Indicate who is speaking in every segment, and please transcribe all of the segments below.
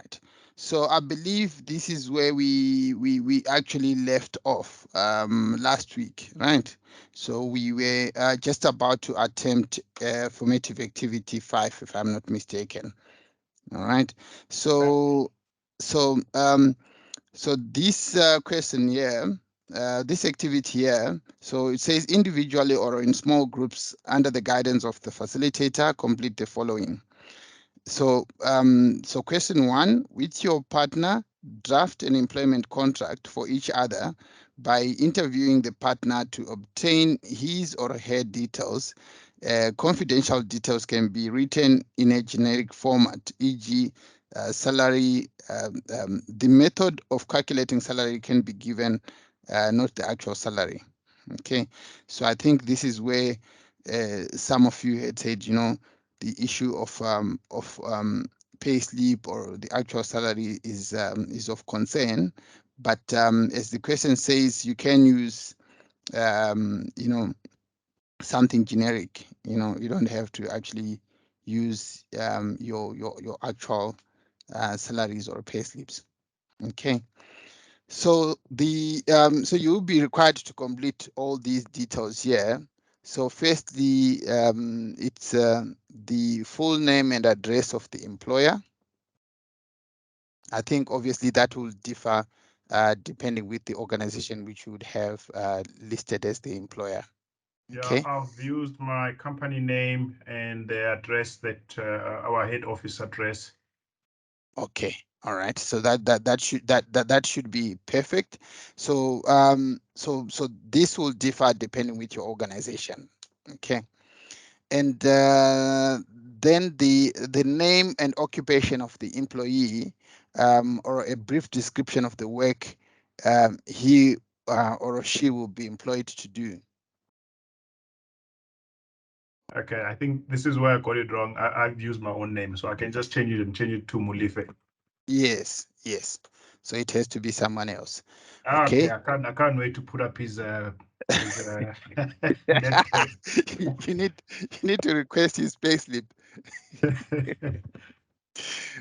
Speaker 1: right. So I believe this is where we actually left off last week, right? So we were just about to attempt formative activity 5, if I'm not mistaken. All right. So so this question here, this activity here, so it says individually or in small groups under the guidance of the facilitator, complete the following. So, so question 1, with your partner, draft an employment contract for each other by interviewing the partner to obtain his or her details. Confidential details can be written in a generic format, e.g., salary. The method of calculating salary can be given, not the actual salary. Okay, so I think this is where some of you had said, the issue of pay slip or the actual salary is of concern, but as the question says, you can use something generic. You don't have to actually use your actual salaries or pay slips. Okay. So so you'll be required to complete all these details here. So firstly, it's the full name and address of the employer. I think obviously that will differ depending with the organization which you would have listed as the employer. Okay.
Speaker 2: Yeah, I've used my company name and the address that our head office address.
Speaker 1: Okay. All right. So that should be perfect. So so this will differ depending with your organization. Okay. And then the name and occupation of the employee, or a brief description of the work he or she will be employed to do.
Speaker 2: Okay, I think this is where I got it wrong. I've used my own name, so I can just change it to Mulife.
Speaker 1: Yes, yes. So it has to be someone else.
Speaker 2: Okay,
Speaker 1: Okay.
Speaker 2: I can't wait to put up his net pay.
Speaker 1: you need to request his payslip.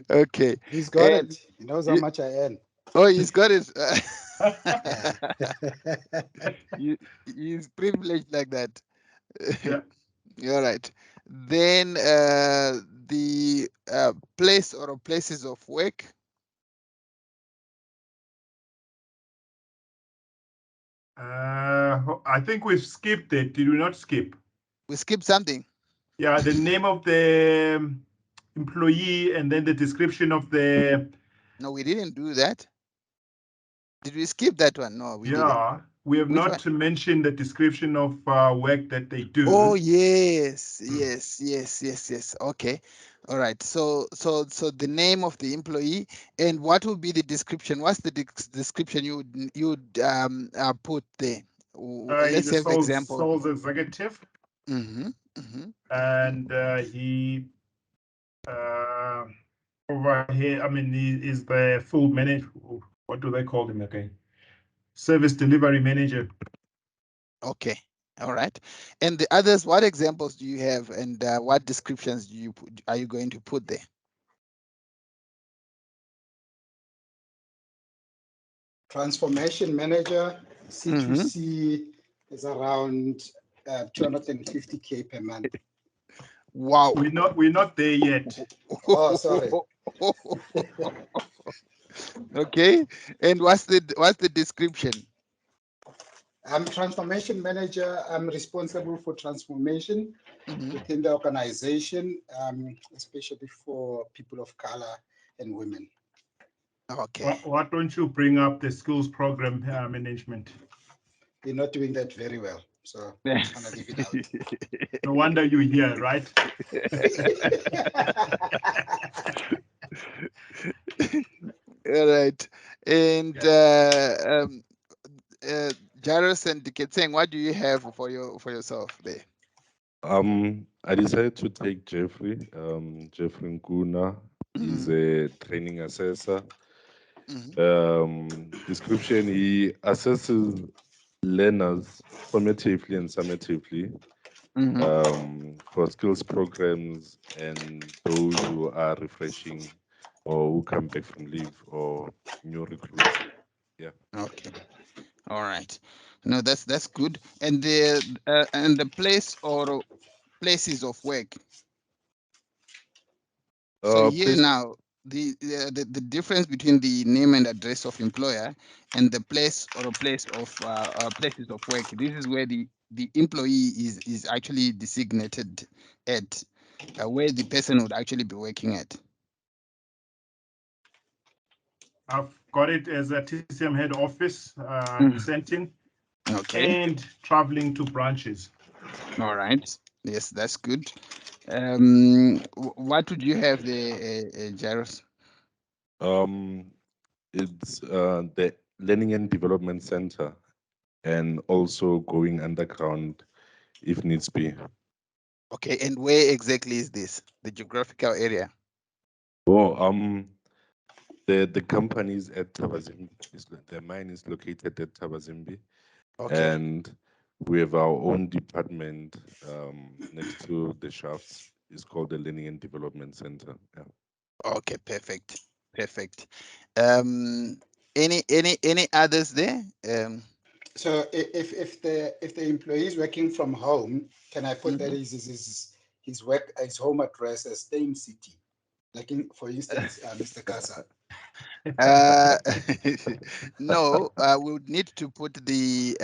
Speaker 1: Okay.
Speaker 3: He's got
Speaker 1: And
Speaker 3: it. He knows how much I earn.
Speaker 1: oh, he's got it.
Speaker 3: Yeah.
Speaker 1: He's privileged like that.
Speaker 2: Yeah.
Speaker 1: All right. Then the place or places of work.
Speaker 2: I think we've skipped it. Did we not skip?
Speaker 1: We skip something.
Speaker 2: Yeah, the name of the employee and then the description of the.
Speaker 1: No, we didn't do that. Did we skip that one? No, we didn't.
Speaker 2: Yeah, we have
Speaker 1: Which one?
Speaker 2: not mentioned the description of work that they do.
Speaker 1: Oh, yes, yes. Okay. All right. So the name of the employee and what will be the description? What's the description you'd put there? Let's
Speaker 2: He's a
Speaker 1: have example.
Speaker 2: sales executive, and he over here. I mean, he is the full manager. What do they call him again? Service delivery manager.
Speaker 1: Okay. All right. And the others, what examples do you have, and what descriptions are you going to put there?
Speaker 3: Transformation manager, C2C is around 250K per month.
Speaker 1: Wow.
Speaker 2: We're not there yet.
Speaker 3: Oh, sorry.
Speaker 1: Okay. And what's the description?
Speaker 3: I'm transformation manager. I'm responsible for transformation within the organization, especially for people of color and women.
Speaker 1: Okay.
Speaker 2: Why don't you bring up the skills program management?
Speaker 3: We're not doing that very well, so I'm gonna leave it out.
Speaker 2: No wonder you're here, right?
Speaker 1: All right. And Jairus and Diketseng, what do you have for yourself there?
Speaker 4: I decided to take Jeffrey. Jeffrey Nkuna is a training assessor. Description: he assesses learners formatively and summatively for skills programs and those who are refreshing or who come back from leave, or new recruits. Yeah.
Speaker 1: Okay. All right. No, that's good. And the place or places of work. So here
Speaker 4: Place.
Speaker 1: now, the difference between the name and address of employer and the place or place of places of work. This is where the employee is actually designated at, where the person would actually be working at.
Speaker 2: I've got it as a TCM head office in Sentin,
Speaker 1: Okay.
Speaker 2: and traveling to branches.
Speaker 1: All right. Yes, that's good. What would you have there, Jairus?
Speaker 4: It's the Learning and Development Center, and also going underground if needs be.
Speaker 1: Okay, and where exactly is this? The geographical area?
Speaker 4: Oh, the company is at Tabazimbi. The mine is located at Tabazimbi,
Speaker 1: Okay.
Speaker 4: and we have our own department next to the shafts. It's called the Learning and Development Center. Yeah.
Speaker 1: Okay, perfect. Perfect. Any others there?
Speaker 3: So if the employee is working from home, can I put that
Speaker 1: Mhm.
Speaker 3: his work his home address as same city? Like for instance, Mr. Kasa.
Speaker 1: Uh, no, we would need to put the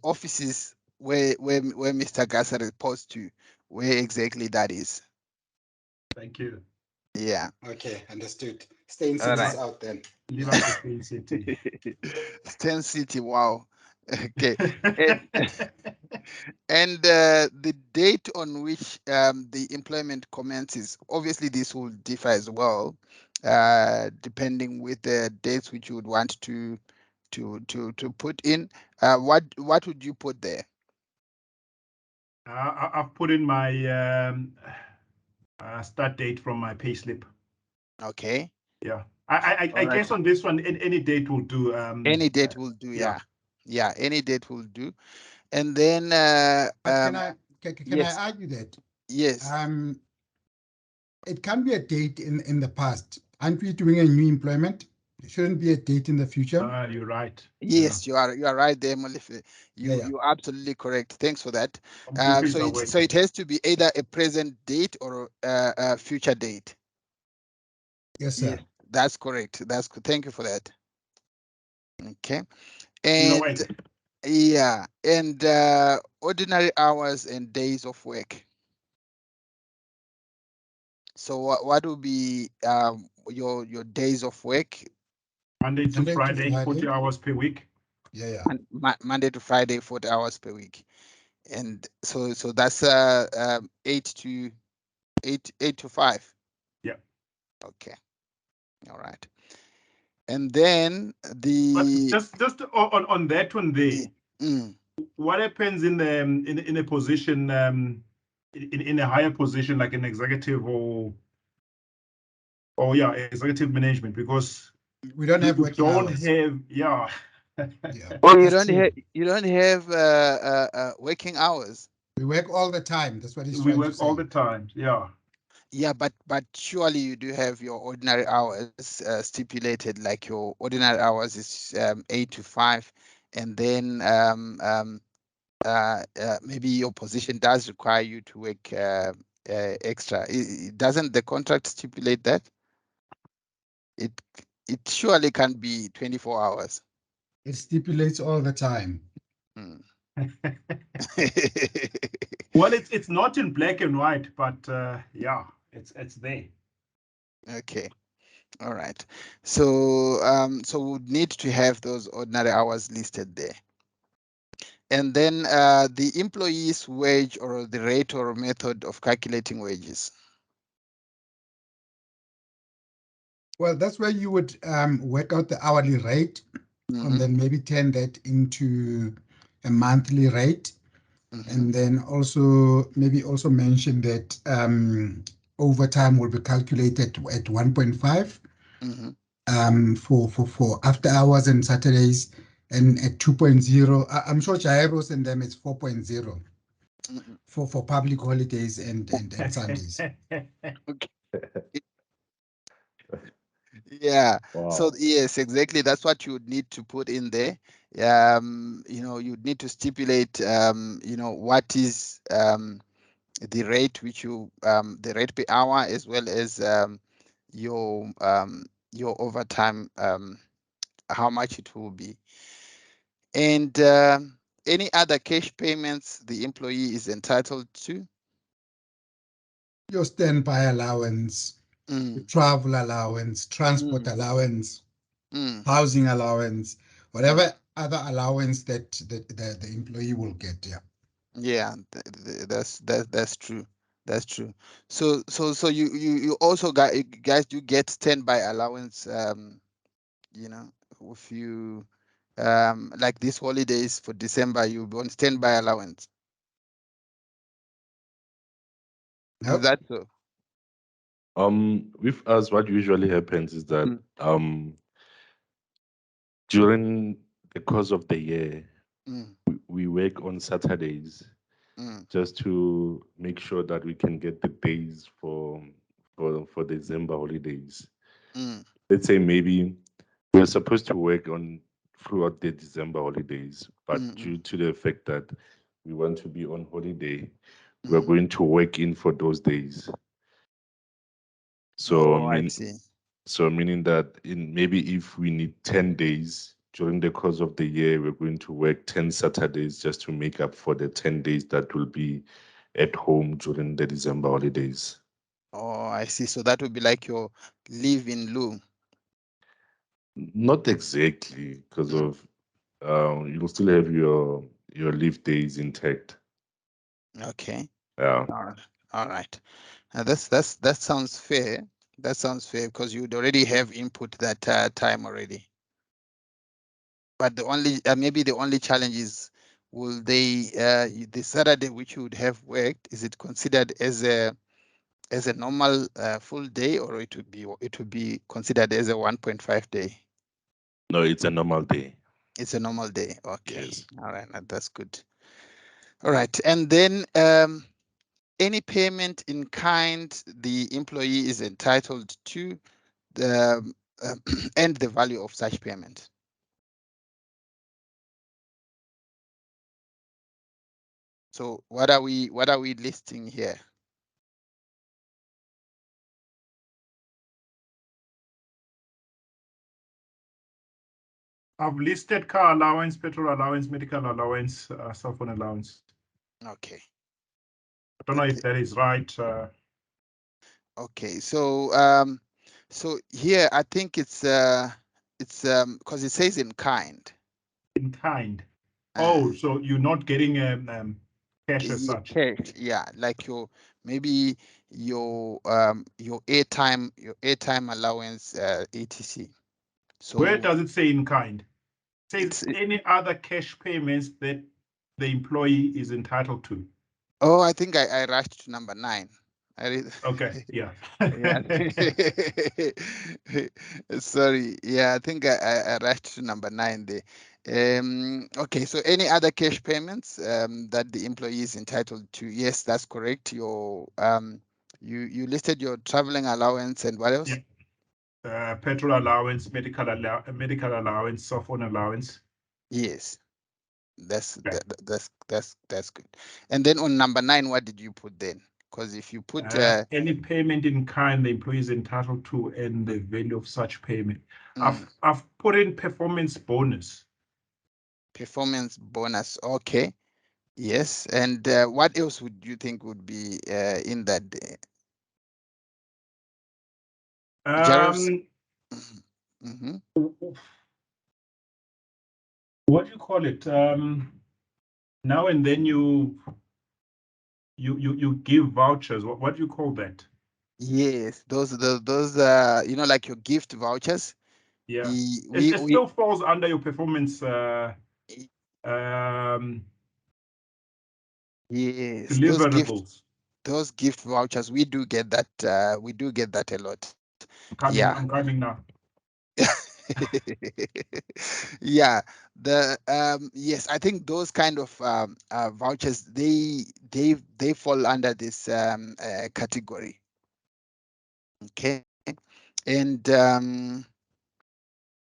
Speaker 1: offices where Mr. Gassa reports to, where exactly that is.
Speaker 2: Thank you.
Speaker 1: Yeah.
Speaker 3: Okay, understood. Staying
Speaker 1: All
Speaker 3: city is
Speaker 1: right.
Speaker 3: out then.
Speaker 2: Leave us the Spain City.
Speaker 1: Stan City. Wow. Okay. And and the date on which the employment commences, obviously this will differ as well, depending with the dates which you would want to put in. What would you put there?
Speaker 2: I've put in my start date from my payslip.
Speaker 1: Okay.
Speaker 2: Yeah,
Speaker 1: All
Speaker 2: I
Speaker 1: right.
Speaker 2: guess on this one, any date will do.
Speaker 1: Any date will do.
Speaker 2: yeah.
Speaker 1: Yeah. Yeah. Any date will do. And then
Speaker 5: But can I
Speaker 1: yes.
Speaker 5: argue that
Speaker 1: Yes.
Speaker 5: it can be a date in the past? Aren't we doing a new employment? It shouldn't be a date in the future.
Speaker 2: You're right.
Speaker 1: Yes, you are right there, Molife.
Speaker 5: Yeah.
Speaker 1: You're absolutely correct. Thanks for that.
Speaker 2: Computer is
Speaker 1: So
Speaker 2: awake.
Speaker 1: it has to be either a present date or a future date.
Speaker 5: Yes, sir.
Speaker 1: Yes, that's correct. That's good. Thank you for that. Okay.
Speaker 2: She's
Speaker 1: And
Speaker 2: awake.
Speaker 1: yeah, and ordinary hours and days of work. So what will be your days of work?
Speaker 2: Monday to
Speaker 5: Monday to
Speaker 2: Friday, 40
Speaker 5: Friday.
Speaker 2: hours per week.
Speaker 5: Yeah.
Speaker 1: Monday to Friday, 40 hours per week. And so that's 8 to 5.
Speaker 2: Yeah.
Speaker 1: Okay. All right. And then
Speaker 2: But
Speaker 1: the
Speaker 2: just on that one there,
Speaker 1: mm,
Speaker 2: what happens in a position in a higher position like an executive or executive management, because
Speaker 5: We don't have
Speaker 2: you
Speaker 5: working
Speaker 2: don't
Speaker 5: hours.
Speaker 2: have
Speaker 5: Yeah.
Speaker 1: oh,
Speaker 5: That's true.
Speaker 1: you don't have working hours.
Speaker 5: We work all the time. That's what he's
Speaker 2: we
Speaker 5: trying to
Speaker 2: work all
Speaker 5: say.
Speaker 2: the time. Yeah.
Speaker 1: Yeah, but surely you do have your ordinary hours stipulated, like your ordinary hours is 8 to 5, and then maybe your position does require you to work extra. Doesn't the contract stipulate that? It it surely can be 24 hours.
Speaker 5: It stipulates all the time.
Speaker 1: Mm.
Speaker 2: Well, it's not in black and white, but yeah, it's there.
Speaker 1: Okay. All right. So we would need to have those ordinary hours listed there. And then the employee's wage or the rate or method of calculating wages.
Speaker 5: Well, that's where you would work out the hourly rate and then maybe turn that into a monthly rate. And then also maybe also mention that overtime will be calculated at 1.5 for after hours and Saturdays, and at 2.0. I'm sure Jairos and them it's 4.0 for public holidays and Sundays.
Speaker 1: Okay. Yeah. So
Speaker 4: Wow.
Speaker 1: yes, exactly. That's what you would need to put in there. You'd need to stipulate, what is the rate which the rate per hour, as well as your overtime, how much it will be, and any other cash payments the employee is entitled to.
Speaker 5: Your standby allowance, your
Speaker 1: Mm,
Speaker 5: travel allowance, transport
Speaker 1: mm,
Speaker 5: allowance,
Speaker 1: mm,
Speaker 5: housing allowance,
Speaker 1: mm.
Speaker 5: whatever other allowance that the employee will get. Yeah.
Speaker 1: Yeah, that's true. That's true. So you also guys do get standby allowance. If you like these holidays for December, you on standby allowance. Is
Speaker 5: No.
Speaker 1: that so?
Speaker 4: With us, what usually happens is that
Speaker 1: Mm,
Speaker 4: during the course of the year,
Speaker 1: mm,
Speaker 4: we work on Saturdays
Speaker 1: mm,
Speaker 4: just to make sure that we can get the days for December holidays.
Speaker 1: mm,
Speaker 4: Let's say maybe we're supposed to work on throughout the December holidays, but
Speaker 1: mm,
Speaker 4: due to the fact that we want to be on holiday, we're
Speaker 1: mm.
Speaker 4: going to work in for those days. So
Speaker 1: Oh, I see.
Speaker 4: meaning that in maybe if we need 10 days during the course of the year, we're going to work 10 Saturdays just to make up for the 10 days that will be at home during the December holidays.
Speaker 1: Oh, I see. So that would be like your leave in lieu.
Speaker 4: Not exactly, because
Speaker 1: Mm,
Speaker 4: of you'll still have your leave days intact.
Speaker 1: okay.
Speaker 4: Yeah.
Speaker 1: All right. All right. That sounds fair. That sounds fair because you'd already have input that time already. But maybe the only challenge is, will the Saturday which you would have worked, is it considered as a normal full day, or it would be considered as a 1.5 day?
Speaker 4: No, it's a normal day.
Speaker 1: It's a normal day. Okay.
Speaker 4: Yes.
Speaker 1: All right. That's good. All right. And then any payment in kind the employee is entitled to, the and the value of such payment. So what are we listing here?
Speaker 2: I've listed car allowance, petrol allowance, medical allowance, cell phone allowance.
Speaker 1: Okay.
Speaker 2: I don't know if that is right.
Speaker 1: Okay. So here I think it's because it says in kind.
Speaker 2: In kind.
Speaker 1: Uh,
Speaker 2: Oh, so you're not getting cash as such.
Speaker 1: cash, yeah, like maybe your airtime allowance, etc.
Speaker 2: Where
Speaker 1: So
Speaker 2: does it say in kind? It says
Speaker 1: it's
Speaker 2: any other cash payments that the employee is entitled to.
Speaker 1: oh, I think I rushed to number 9. I read,
Speaker 2: Okay, yeah.
Speaker 1: yeah. Sorry, yeah, I think I rushed to number 9 there. Okay, so any other cash payments that the employee is entitled to? Yes, that's correct. You listed your traveling allowance, and what else?
Speaker 2: Yeah. Petrol allowance, medical allowance, cell phone allowance.
Speaker 1: Yes, that's
Speaker 2: Okay.
Speaker 1: that's good. And then on number 9, what did you put then? Because if you put
Speaker 2: Any payment in kind the employee is entitled to and the value of such payment.
Speaker 1: mm,
Speaker 2: I've put in performance bonus.
Speaker 1: performance bonus, okay, yes, and what else would you think would be in that? Jaros?
Speaker 2: Um,
Speaker 1: Mm-hmm.
Speaker 2: what do you call it? Now and then you give vouchers. What do you call that?
Speaker 1: Yes, those like your gift vouchers.
Speaker 2: Yeah,
Speaker 1: We
Speaker 2: it still falls under your performance um,
Speaker 1: yes,
Speaker 2: deliverables.
Speaker 1: those gift vouchers, we do get that. We do get that a lot. Yeah.
Speaker 2: I'm coming now.
Speaker 1: Yeah, yes, I think those kind of vouchers, they fall under this category. Okay, And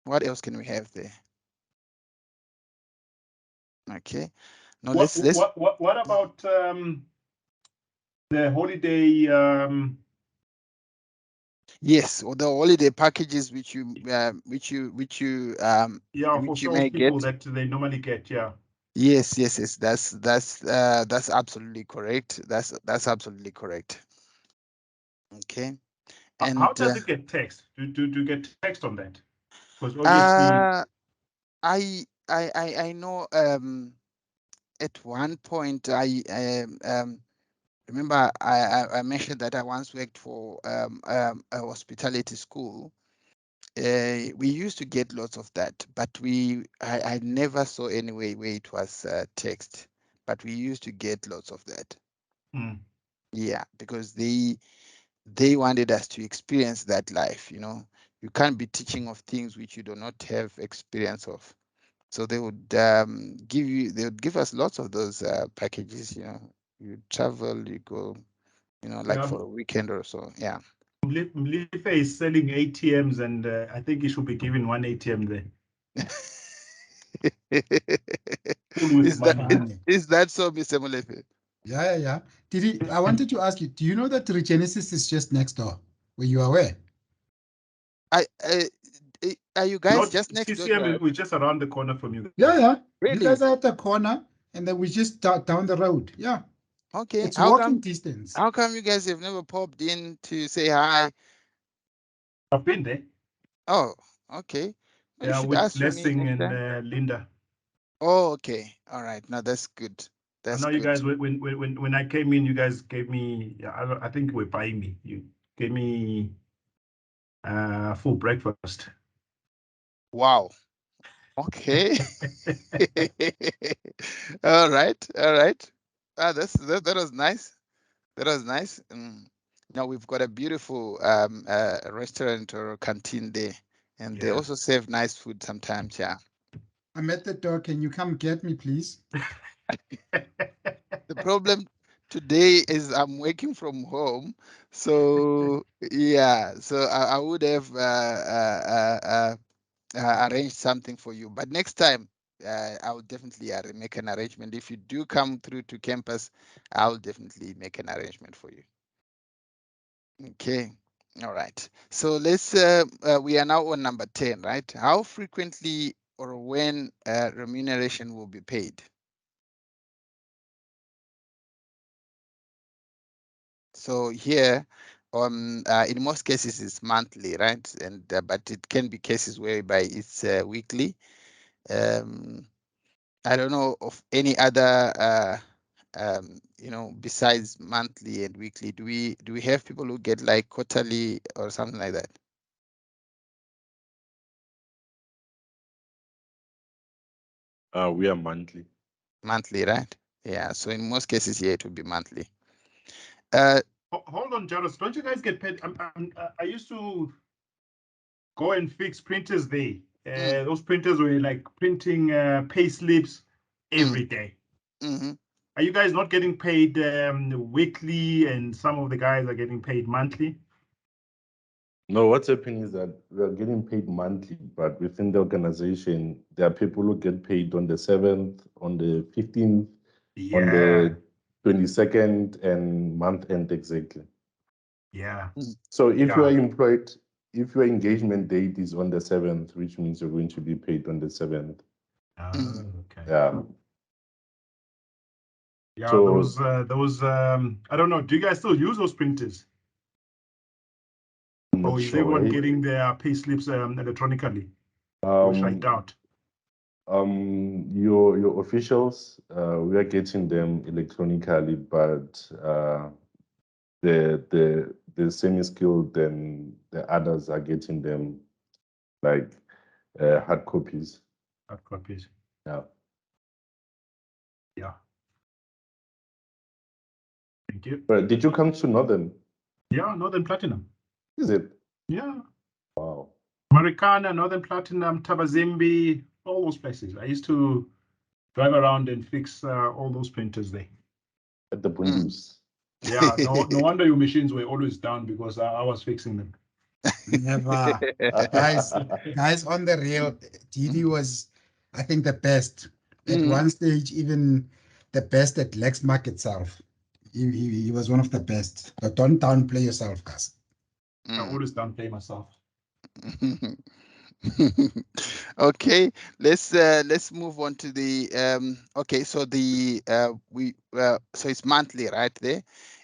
Speaker 1: what else can we have there? Okay. Now let's
Speaker 2: what about the holiday?
Speaker 1: Yes, or the holiday packages which you
Speaker 2: yeah,
Speaker 1: which
Speaker 2: for
Speaker 1: you may
Speaker 2: salespeople
Speaker 1: get.
Speaker 2: that they normally get, yeah.
Speaker 1: Yes. That's absolutely correct. That's absolutely correct. Okay. And
Speaker 2: How does it get text? Do you get text on that? Because obviously,
Speaker 1: I know at one point I remember I mentioned that I once worked for a hospitality school. We used to get lots of that, but I never saw any way where it was text, but we used to get lots of that. Yeah, because they wanted us to experience that life. You can't be teaching of things which you do not have experience of. So they would give us lots of those packages. You travel, you go, like
Speaker 2: yeah,
Speaker 1: for a weekend or so. Yeah.
Speaker 2: Mlife is selling ATMs, and I think he should be given one ATM there. Full with
Speaker 1: Is that
Speaker 2: money.
Speaker 1: is that so, Mr. Molefe?
Speaker 5: Yeah. I wanted to ask you, do you know that Regenesis is just next door? Were you aware?
Speaker 1: Are you guys
Speaker 2: Not
Speaker 1: just next door?
Speaker 2: TCM, we're just around the corner from you guys.
Speaker 5: Yeah. You
Speaker 1: Really?
Speaker 5: guys are at the corner, and then we just down the road. Yeah.
Speaker 1: Okay.
Speaker 5: It's walking distance.
Speaker 1: How come you guys have never popped in to say hi?
Speaker 2: I've been there.
Speaker 1: Oh, okay. You
Speaker 2: Yeah,
Speaker 1: should
Speaker 2: with
Speaker 1: ask for me
Speaker 2: Blessing
Speaker 1: next
Speaker 2: and
Speaker 1: time.
Speaker 2: Linda.
Speaker 1: Oh, okay. All right. No, that's good.
Speaker 2: I
Speaker 1: That's
Speaker 2: know you
Speaker 1: good.
Speaker 2: guys, when I came in, you guys gave me, I think you were buying me. You gave me full breakfast.
Speaker 1: Wow. Okay. All right. That was nice. That was nice. Now we've got a beautiful restaurant or canteen there, and they
Speaker 2: Yeah.
Speaker 1: also serve nice food sometimes. Yeah.
Speaker 5: I'm at the door. Can you come get me, please?
Speaker 1: The problem today is I'm working from home, so yeah. So I would have arranged something for you, but next time I will definitely make an arrangement. If you do come through to campus, I'll definitely make an arrangement for you. Okay. All right. So we are now on number 10, right? How frequently or when remuneration will be paid? So here, in most cases, it's monthly, right? And but it can be cases whereby it's weekly. I don't know of any other, besides monthly and weekly. Do we have people who get like quarterly or something like that?
Speaker 4: We are monthly.
Speaker 1: Monthly, right? Yeah. So in most cases, yeah, it will be monthly.
Speaker 2: Hold on, Jaros. Don't you guys get paid? I used to go and fix printers there. Those printers were like printing pay slips every day.
Speaker 1: Mm-hmm.
Speaker 2: Are you guys not getting paid weekly, and some of the guys are getting paid monthly?
Speaker 4: No, what's happening is that we are getting paid monthly, but within the organization, there are people who get paid on the 7th, on the 15th, on the 22nd, and month end exactly.
Speaker 2: Yeah.
Speaker 4: So if you are employed, if your engagement date is on the 7th, which means you're going to be paid on the 7th.
Speaker 2: Oh, okay.
Speaker 4: Yeah.
Speaker 2: Yeah,
Speaker 4: So,
Speaker 2: those I don't know. Do you guys still use those printers?
Speaker 4: I'm not
Speaker 2: Or is
Speaker 4: sure.
Speaker 2: everyone getting their pay slips electronically? Which I doubt.
Speaker 4: Your officials, we are getting them electronically, but the semi-skilled and the others are getting them like hard copies.
Speaker 2: Hard copies.
Speaker 4: Yeah.
Speaker 2: Yeah. Thank you.
Speaker 4: But did you come to Northern?
Speaker 2: Yeah, Northern Platinum.
Speaker 4: Is it?
Speaker 2: Yeah.
Speaker 4: Wow.
Speaker 2: Marikana, Northern Platinum, Tabazimbi, all those places. I used to drive around and fix all those printers there.
Speaker 4: At the Bundus.
Speaker 2: Yeah, no wonder your machines were always down because I was fixing them.
Speaker 5: Never. Guys, on the real, Didi was, I think, the best. At one stage, even the best at Lexmark itself. He was one of the best. But don't downplay yourself, guys.
Speaker 2: I always downplay myself.
Speaker 1: Okay, let's move on to the okay, so the so it's monthly, right there,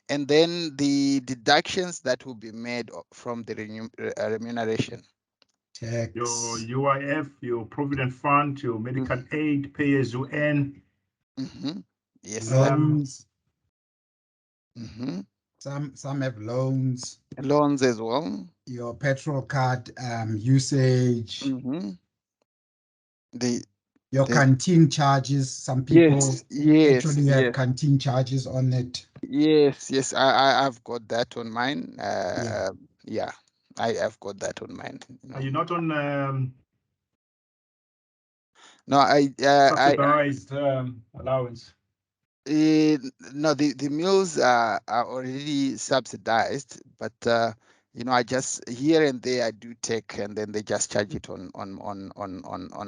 Speaker 1: and then the deductions that will be made from the remuneration.
Speaker 5: Tax.
Speaker 2: Your UIF, your provident fund, your medical aid, pay as you earn.
Speaker 1: Yes.
Speaker 5: Loans.
Speaker 1: Mm-hmm.
Speaker 5: Some have loans.
Speaker 1: Loans as well.
Speaker 5: Your petrol card usage. Your canteen charges. Some people actually have canteen charges on it.
Speaker 1: Yes, I've got that on mine.
Speaker 5: Yeah,
Speaker 1: I've got that on mine.
Speaker 2: Are you not on
Speaker 1: No,
Speaker 2: subsidized allowance?
Speaker 1: No, the meals are already subsidized, but I just here and there I do take, and then they just charge it on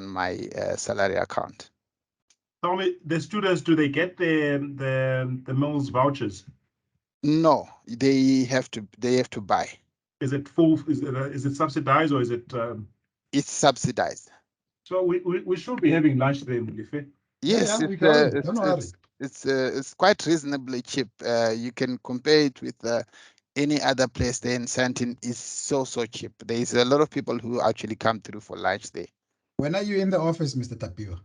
Speaker 1: my salary account.
Speaker 2: Tell me, the students, do they get the meals vouchers?
Speaker 1: No, they have to buy.
Speaker 2: Is it full? Is it subsidized or is it?
Speaker 1: It's subsidized.
Speaker 2: So we should be having lunch there, Mulife.
Speaker 1: Yes,
Speaker 5: we going. Don't worry.
Speaker 1: It's quite reasonably cheap. You can compare it with any other place there in Sandton. Is so cheap. There is a lot of people who actually come through for lunch there.
Speaker 5: When are you in the office, Mr. Tapio?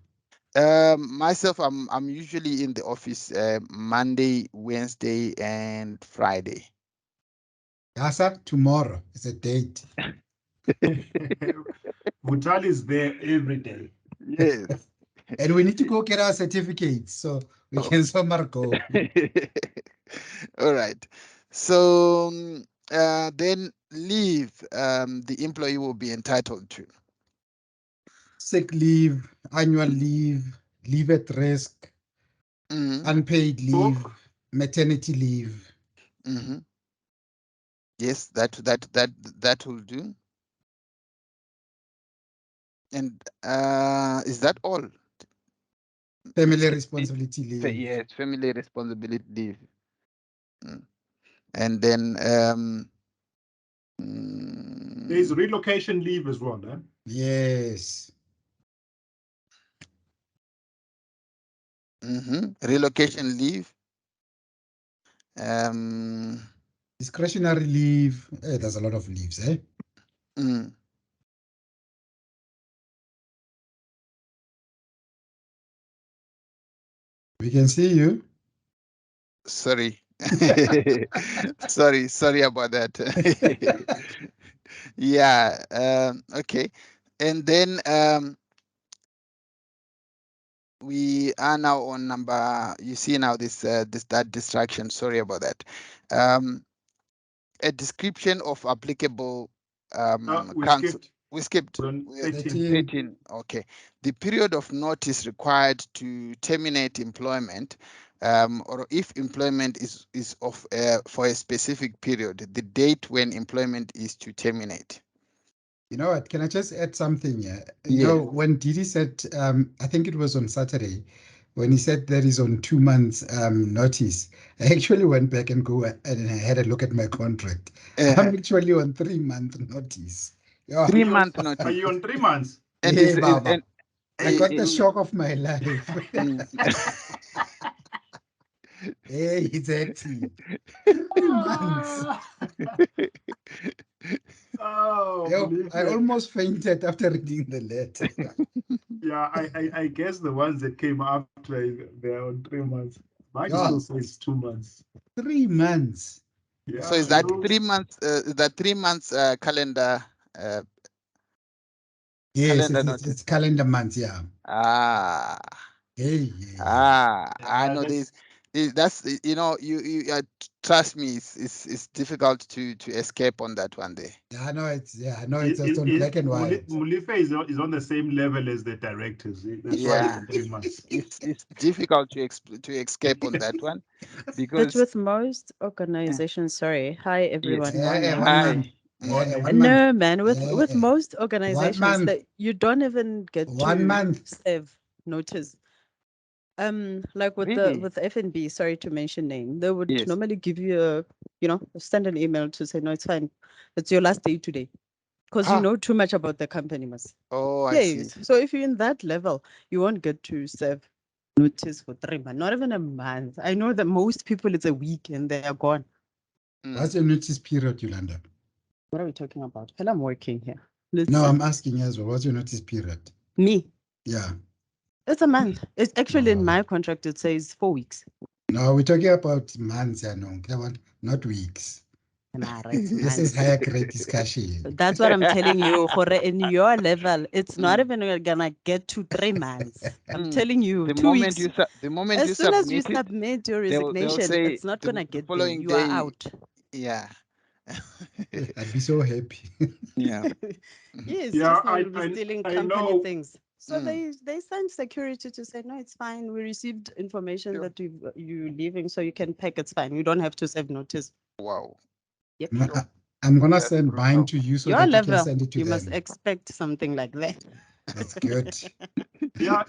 Speaker 1: Myself, I'm usually in the office Monday, Wednesday, and Friday.
Speaker 5: Asa, tomorrow is a date.
Speaker 2: Mutal is there every day.
Speaker 1: Yes.
Speaker 5: And we need to go get our certificates so we can somewhere go.
Speaker 1: All right. So then leave the employee will be entitled to.
Speaker 5: Sick leave, annual leave, leave at risk, unpaid leave, maternity leave.
Speaker 1: Yes, that will do. And is that all?
Speaker 5: Family responsibility leave.
Speaker 1: Yes, family responsibility leave. And then
Speaker 2: there's relocation leave as well, eh?
Speaker 5: Yes.
Speaker 1: Relocation leave.
Speaker 5: Discretionary leave. There's a lot of leaves, eh? We can see you.
Speaker 1: Sorry. sorry about that. Yeah. Okay. And then we are now on number. You see now that distraction. Sorry about that. A description of applicable council. We skipped 13. Okay. The period of notice required to terminate employment, or if employment is of for a specific period, the date when employment is to terminate.
Speaker 5: You know what? Can I just add something here? You know, when Didi said, I think it was on Saturday, when he said that he's on 2 months notice, I actually went back and had a look at my contract. I'm actually on 3-month notice.
Speaker 1: 3-month notice.
Speaker 2: Are you on 3 months?
Speaker 5: Hey, Baba. I got the shock of my life. Hey, it's active. 3 months. I almost fainted after reading the letter.
Speaker 2: Yeah, I guess the ones that came after, they're on 3 months. Mine still says 2 months.
Speaker 5: 3 months.
Speaker 2: Yeah,
Speaker 1: so is that 3 months? That 3 months calendar?
Speaker 5: Yes, it's calendar months. Yeah.
Speaker 1: I know this. That's you trust me. It's difficult to escape on that one day.
Speaker 5: I know it's just on black and white.
Speaker 2: Mulife is on the same level as the directors. That's why it's 3 months.
Speaker 1: It's difficult to escape on that one because
Speaker 6: but with most organizations, sorry. Hi everyone.
Speaker 1: Yes. Hi.
Speaker 5: month.
Speaker 6: No, man. With most organizations,
Speaker 5: month?
Speaker 6: that you don't even get
Speaker 5: 1
Speaker 6: to
Speaker 5: month.
Speaker 6: serve notice. Like with
Speaker 1: Really?
Speaker 6: the FNB, sorry to mention name, they would
Speaker 1: Yes.
Speaker 6: normally give you send an email to say, no, it's fine. It's your last day today. Because you
Speaker 1: Ah.
Speaker 6: know too much about the company, must.
Speaker 1: Oh, I see.
Speaker 6: Yes. So if you're in that level, you won't get to serve notice for 3 months, not even a month. I know that most people it's a week and they are gone.
Speaker 5: What's your notice period, Yolanda?
Speaker 6: What are we talking about? Hell, I'm working here.
Speaker 5: No, I'm asking as well. What's your notice period?
Speaker 6: Me.
Speaker 5: Yeah.
Speaker 6: It's a month. It's actually in my contract, it says 4 weeks.
Speaker 5: No, we're talking about months, not weeks. This is higher grade discussion.
Speaker 6: That's what I'm telling you. In your level, it's not even gonna get to 3 months. I'm telling you,
Speaker 1: the
Speaker 6: 2
Speaker 1: moment
Speaker 6: weeks.
Speaker 1: the moment
Speaker 6: As
Speaker 1: you
Speaker 6: soon as you
Speaker 1: submit it,
Speaker 6: submit your
Speaker 1: they'll
Speaker 6: resignation,
Speaker 1: say
Speaker 6: it's not gonna
Speaker 1: the
Speaker 6: get there.
Speaker 1: following
Speaker 6: You are
Speaker 1: day.
Speaker 6: out.
Speaker 1: Yeah.
Speaker 5: I'd be so happy.
Speaker 1: Yeah.
Speaker 6: Yes,
Speaker 2: Yeah,
Speaker 6: just not to be stealing
Speaker 2: I
Speaker 6: company
Speaker 2: know.
Speaker 6: things. So they send security to say, no, it's fine. We received information that you're leaving, so you can pack. It's fine. You don't have to serve notice.
Speaker 1: Wow.
Speaker 6: Yep.
Speaker 5: I'm gonna
Speaker 1: That's
Speaker 5: send
Speaker 1: brutal.
Speaker 5: mine to you so
Speaker 6: Your
Speaker 5: that you can
Speaker 6: level,
Speaker 5: send it to
Speaker 6: you
Speaker 5: them.
Speaker 6: must expect something like that.
Speaker 5: That's good.
Speaker 2: Yeah,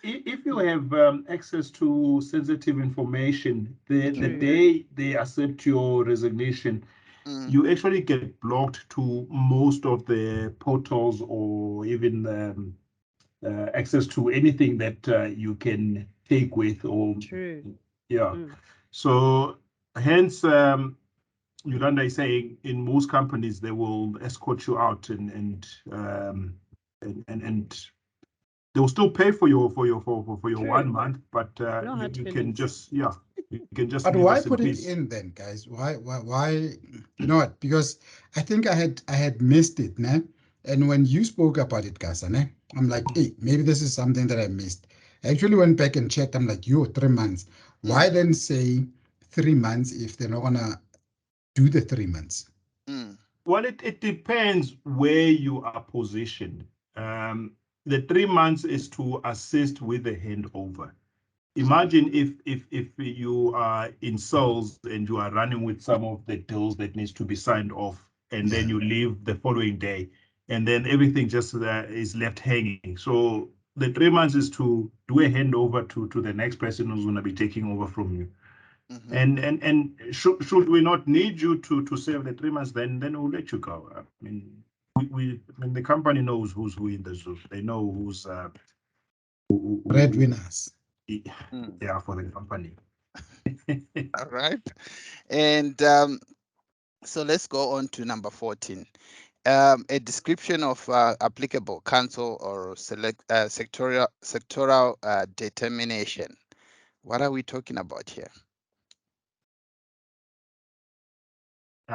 Speaker 2: if you have access to sensitive information, the day they accept your resignation, you actually get blocked to most of the portals or even access to anything that you can take with or yeah. So hence Yolanda is saying in most companies they will escort you out and they'll still pay for your 1 month, but you can just you can just
Speaker 5: But
Speaker 2: leave
Speaker 5: why
Speaker 2: us in
Speaker 5: put it
Speaker 2: peace.
Speaker 5: in then, guys? Why? You know what? Because I think I had missed it, né? And when you spoke about it, Kasa, né? I'm like, hey, maybe this is something that I missed. I actually went back and checked. I'm like, 3 months. Why then say 3 months if they're not gonna do the 3 months?
Speaker 2: Well, it depends where you are positioned. The 3 months is to assist with the handover. Imagine if you are in sales and you are running with some of the deals that needs to be signed off, and then you leave the following day, and then everything just is left hanging. So the 3 months is to do a handover to the next person who's going to be taking over from you. And should we not need you to serve the 3 months, then we'll let you go. I mean, the company knows who's who in the zoo. They know who's
Speaker 5: breadwinners.
Speaker 2: Yeah, for the company.
Speaker 1: All right. And so let's go on to number 14. A description of applicable council or sectoral determination. What are we talking about here?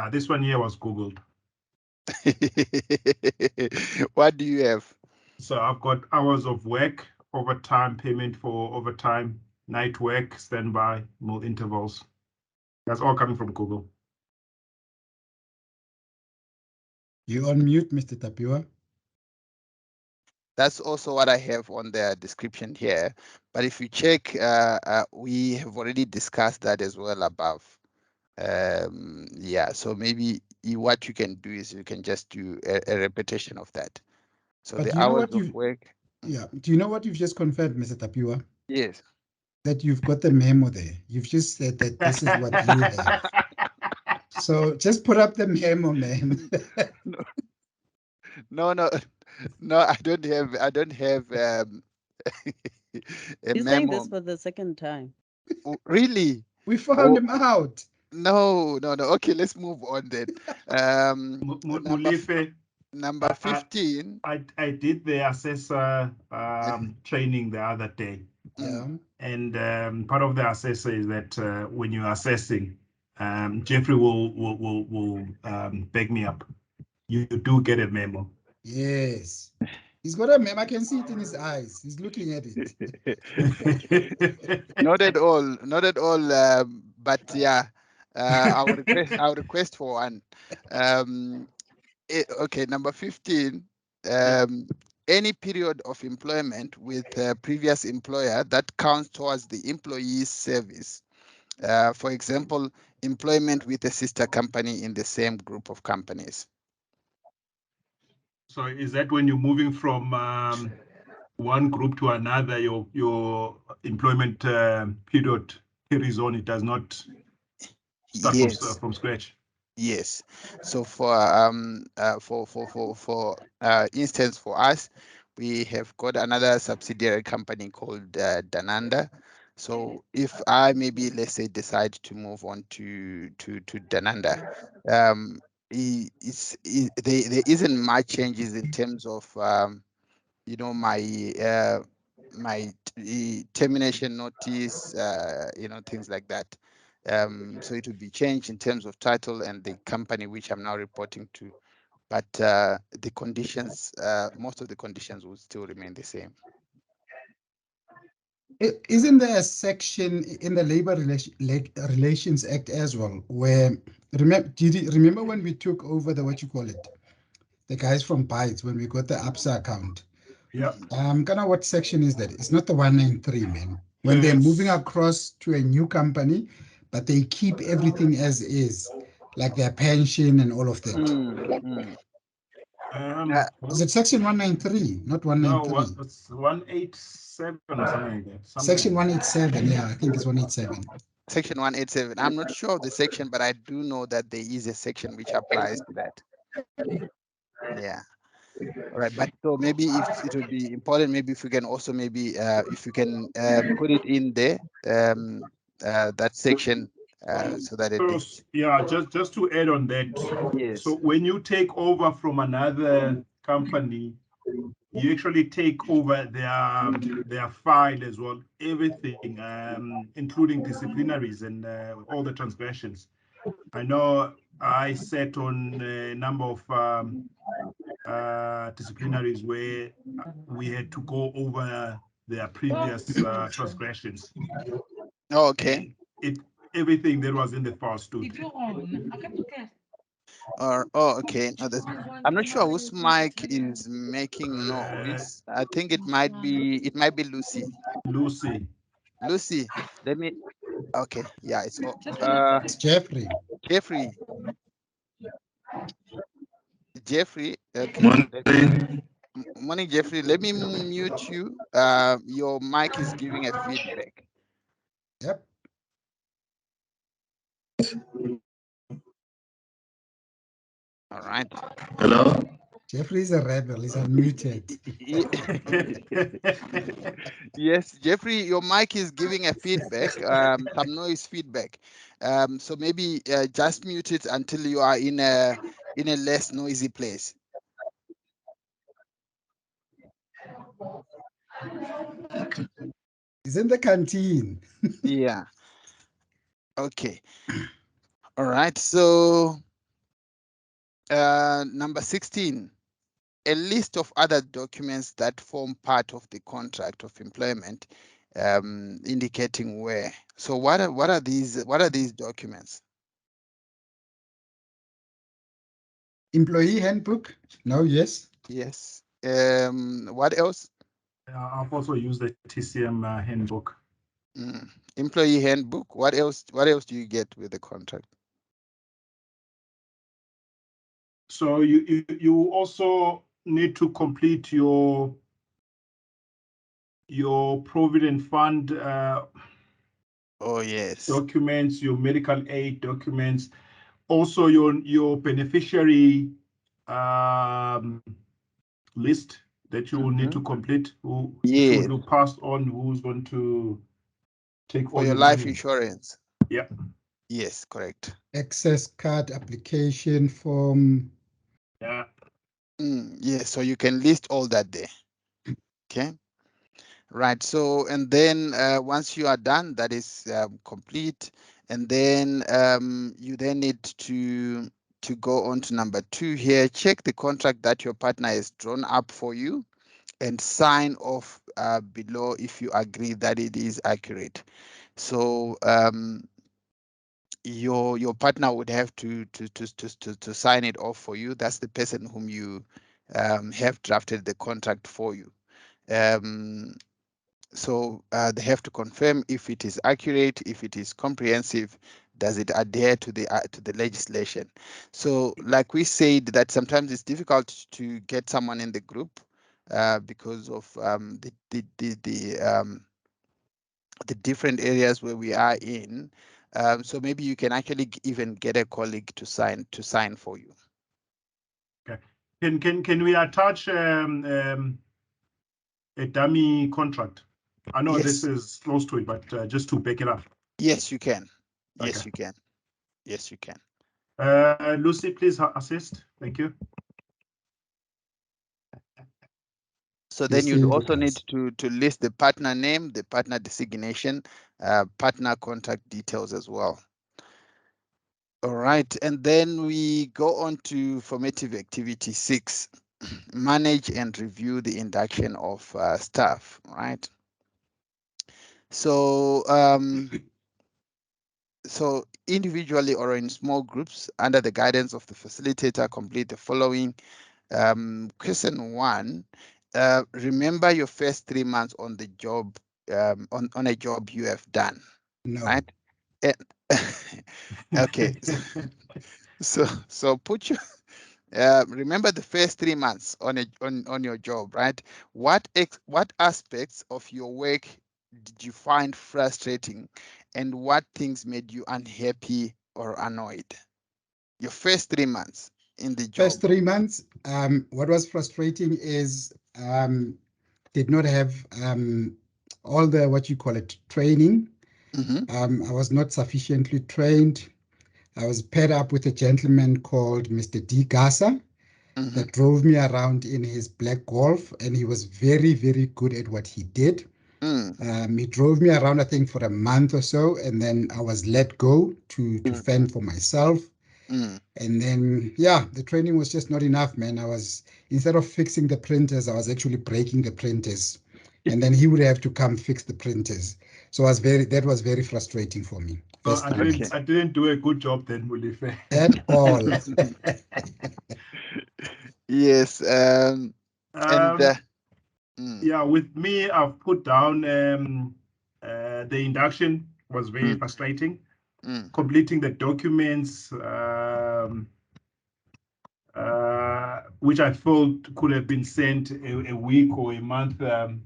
Speaker 2: This one here was Googled.
Speaker 1: What do you have?
Speaker 2: So I've got hours of work, overtime, payment for overtime, night work, standby, meal intervals. That's all coming from Google.
Speaker 5: You on mute, Mr. Tapiwa.
Speaker 1: That's also what I have on the description here. But if you check, we have already discussed that as well above. Yeah, so maybe what you can do is you can just do a repetition of that. So
Speaker 5: But
Speaker 1: the
Speaker 5: do you know
Speaker 1: hours
Speaker 5: what
Speaker 1: of work.
Speaker 5: Yeah. Do you know what you've just confirmed, Mr. Tapiwa?
Speaker 1: Yes.
Speaker 5: That you've got the memo there. You've just said that this is what you have. So just put up the memo, man.
Speaker 1: No, I don't have a
Speaker 6: He's
Speaker 1: memo.
Speaker 6: saying this for the second time.
Speaker 1: Really?
Speaker 5: We found him out.
Speaker 1: No. Okay, let's move on then. Number 15.
Speaker 2: I did the assessor training the other day.
Speaker 5: Yeah.
Speaker 2: And part of the assessor is that when you're assessing, Jeffrey will back me up. You do get a memo.
Speaker 5: Yes. He's got a memo. I can see it in his eyes. He's looking at it.
Speaker 1: Not at all. But yeah, I would request for one. Okay, number 15. Any period of employment with a previous employer that counts towards the employee's service. For example, employment with a sister company in the same group of companies.
Speaker 2: So is that when you're moving from one group to another, your employment period carries on? It does not start
Speaker 1: Yes.
Speaker 2: from scratch.
Speaker 1: Yes. So for instance, for us, we have got another subsidiary company called Dananda. So if I maybe, let's say, decide to move on to Dananda, there isn't much changes in terms of my termination notice, things like that. So it would be changed in terms of title and the company which I'm now reporting to, but the conditions, most of the conditions will still remain the same.
Speaker 5: Isn't there a section in the Relations Act as well where, did you remember when we took over the, what you call it, the guys from Bytes, when we got the ABSA account?
Speaker 2: Yeah.
Speaker 5: Kind of, what section is that? It's not the 193, man. When they're moving across to a new company, but they keep everything as is, like their pension and all of that. Is it section 193, not 193?
Speaker 2: No, it's 187 or something like that.
Speaker 5: Section 187, yeah, I think it's 187.
Speaker 1: Section 187. I'm not sure of the section, but I do know that there is a section which applies to that. Yeah. All right. But so maybe if it would be important, maybe if we can also maybe if you can put it in there, that section, so that at least.
Speaker 2: Yeah, just to add on that.
Speaker 1: Yes.
Speaker 2: So when you take over from another company, you actually take over their file as well, everything, including disciplinaries and all the transgressions. I know I sat on a number of disciplinaries where we had to go over their previous transgressions.
Speaker 1: Oh, okay.
Speaker 2: Everything that was in the file stood.
Speaker 1: Or oh, okay. No, I'm not sure whose mic is making noise. I think it might be Lucy.
Speaker 2: Lucy.
Speaker 1: Lucy, let me. Okay, yeah, it's
Speaker 5: It's Jeffrey.
Speaker 1: Jeffrey. Jeffrey, okay.
Speaker 4: Morning.
Speaker 1: Morning, Jeffrey. Let me mute you. Your mic is giving a feedback.
Speaker 5: Yep.
Speaker 1: All right.
Speaker 4: Hello.
Speaker 5: Jeffrey is a rebel. He's unmuted.
Speaker 1: Yes, Jeffrey, your mic is giving a feedback, some noise feedback. So maybe just mute it until you are in a less noisy place.
Speaker 5: He's in the canteen.
Speaker 1: Yeah. Okay. All right. So number 16, a list of other documents that form part of the contract of employment, indicating where. So what are these documents?
Speaker 5: Employee handbook? No, yes.
Speaker 1: Yes. What else?
Speaker 2: I've also used the TCM handbook.
Speaker 1: Employee handbook. What else? What else do you get with the contract?
Speaker 2: So you also need to complete your provident fund
Speaker 1: Oh yes.
Speaker 2: documents, your medical aid documents, also your beneficiary list that you will need to complete.
Speaker 1: Yes.
Speaker 2: Who passed on, who's going to take
Speaker 1: For
Speaker 2: all
Speaker 1: your
Speaker 2: your
Speaker 1: life
Speaker 2: money.
Speaker 1: insurance.
Speaker 2: Yeah.
Speaker 1: Yes, correct.
Speaker 5: Access card application form.
Speaker 2: Yeah.
Speaker 1: Yes, so you can list all that there. Okay. Right. So, and then once you are done, that is complete, and then you then need to go on to number 2 here. Check the contract that your partner has drawn up for you, and sign off below if you agree that it is accurate. So your partner would have to sign it off for you. That's the person whom you have drafted the contract for you. So they have to confirm if it is accurate, if it is comprehensive, does it adhere to the legislation? So, like we said, that sometimes it's difficult to get someone in the group because of the different areas where we are in. So maybe you can actually even get a colleague to sign for you.
Speaker 2: Okay. Can we attach a dummy contract? I know this
Speaker 1: Yes.
Speaker 2: is close to it, but just to back it up.
Speaker 1: Yes, you can. Yes,
Speaker 2: Okay.
Speaker 1: you can. Yes, you can.
Speaker 2: Lucy, please assist. Thank you.
Speaker 1: So then
Speaker 5: Yes,
Speaker 1: you'd
Speaker 5: indeed,
Speaker 1: also need
Speaker 5: guys.
Speaker 1: to list the partner name, the partner designation, partner contact details as well. All right, and then we go on to formative activity 6, manage and review the induction of staff, right? So, so individually or in small groups under the guidance of the facilitator, complete the following. Question 1, remember your first 3 months on the job, on a job you have done,
Speaker 5: No.
Speaker 1: right? Okay, so put your remember the first 3 months on your job, right? What aspects of your work did you find frustrating, and what things made you unhappy or annoyed? Your first 3 months in the job.
Speaker 5: First 3 months, what was frustrating is did not have all the, what you call it, training. I was not sufficiently trained. I was paired up with a gentleman called Mr. D. Gasa that drove me around in his black Golf, and he was very, very good at what he did. He drove me around, I think, for a month or so, and then I was let go to fend for myself. And then, yeah, the training was just not enough, man. Instead of fixing the printers, I was actually breaking the printers. And then he would have to come fix the printers. So that was very frustrating for me.
Speaker 2: So
Speaker 5: First
Speaker 2: I
Speaker 5: 3 months.
Speaker 2: didn't do a good job then, Mulife.
Speaker 5: At all.
Speaker 1: Yes.
Speaker 2: Yeah, with me, I've put down the induction was very frustrating. Completing the documents, which I felt could have been sent a week or a month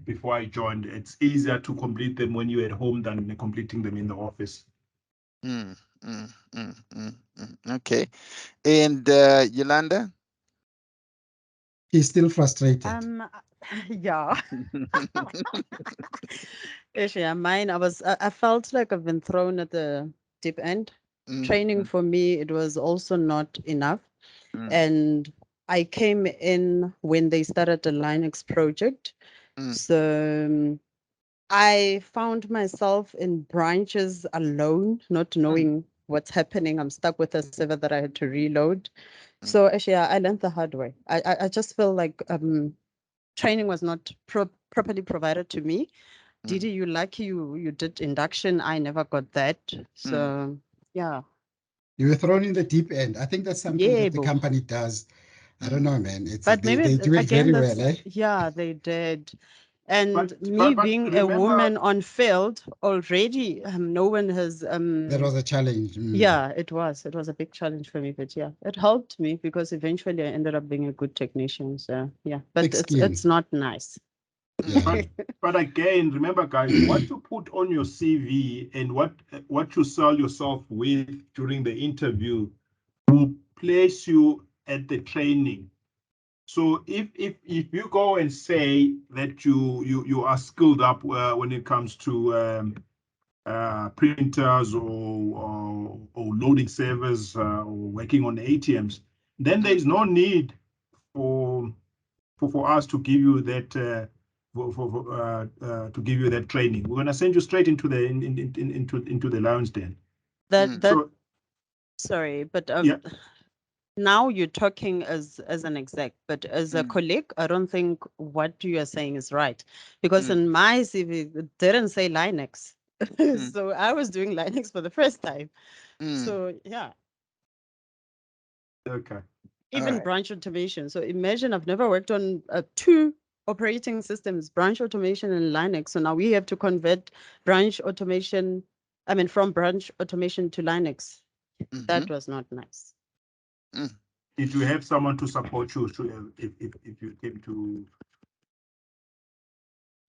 Speaker 2: before I joined. It's easier to complete them when you're at home than completing them in the office.
Speaker 1: Okay. And Yolanda?
Speaker 5: He's still frustrated.
Speaker 6: Yeah. Actually, mine, I felt like I've been thrown at the deep end. Training for me, it was also not enough. And I came in when they started the Linux project. So I found myself in branches alone, not knowing what's happening. I'm stuck with a server that I had to reload. So actually, I learned the hard way. I just feel like training was not properly provided to me. Didi, you lucky you did induction. I never got that. So yeah.
Speaker 5: You were thrown in the deep end. I think that's something
Speaker 6: Yeah,
Speaker 5: that the company does. I don't know, man.
Speaker 6: but maybe
Speaker 5: they do it
Speaker 6: again,
Speaker 5: very well, eh?
Speaker 6: yeah, they did. And
Speaker 2: But
Speaker 6: being a
Speaker 2: remember,
Speaker 6: woman on field already, no one has.
Speaker 5: That was a challenge.
Speaker 6: Yeah, it was. It was a big challenge for me, but yeah, it helped me because eventually I ended up being a good technician. So yeah, but
Speaker 5: Thick skin.
Speaker 6: it's not nice.
Speaker 5: Yeah.
Speaker 2: but again, remember, guys, what you put on your CV and what you sell yourself with during the interview will place you at the training. So if you go and say that you are skilled up when it comes to printers or loading servers or working on ATMs, then there is no need for us to give you that to give you that training. We're gonna send you straight into the into the lounge den.
Speaker 6: That sorry, but
Speaker 2: yeah.
Speaker 6: now you're talking as an exec, but as a colleague, I don't think what you are saying is right. Because in my CV, it didn't say Linux. So I was doing Linux for the first time. So yeah.
Speaker 2: Okay.
Speaker 6: Even branch automation. So imagine I've never worked on 2 operating systems, branch automation and Linux. So now we have to convert branch automation I mean, from branch automation to Linux. That was not nice.
Speaker 2: Did you have someone to support you if you came to?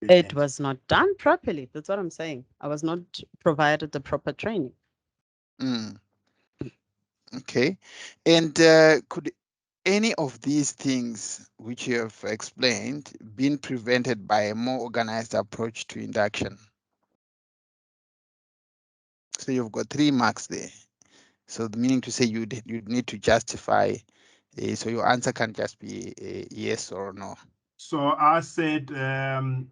Speaker 6: It was not done properly. That's what I'm saying. I was not provided the proper training.
Speaker 1: Okay. And could any of these things which you have explained been prevented by a more organized approach to induction? So you've got 3 marks there. So the meaning to say you'd need to justify. So your answer can just be a yes or no.
Speaker 2: So I said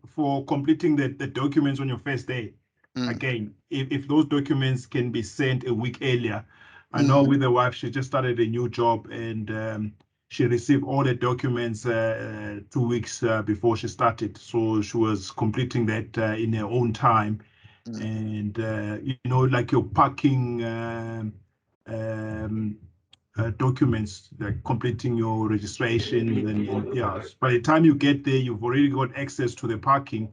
Speaker 2: for completing the documents on your first day, again, if those documents can be sent a week earlier. I know with the wife, she just started a new job and she received all the documents 2 weeks before she started. So she was completing that in her own time. And, you know, like your parking documents, like completing your registration. And yeah, by the time you get there, you've already got access to the parking,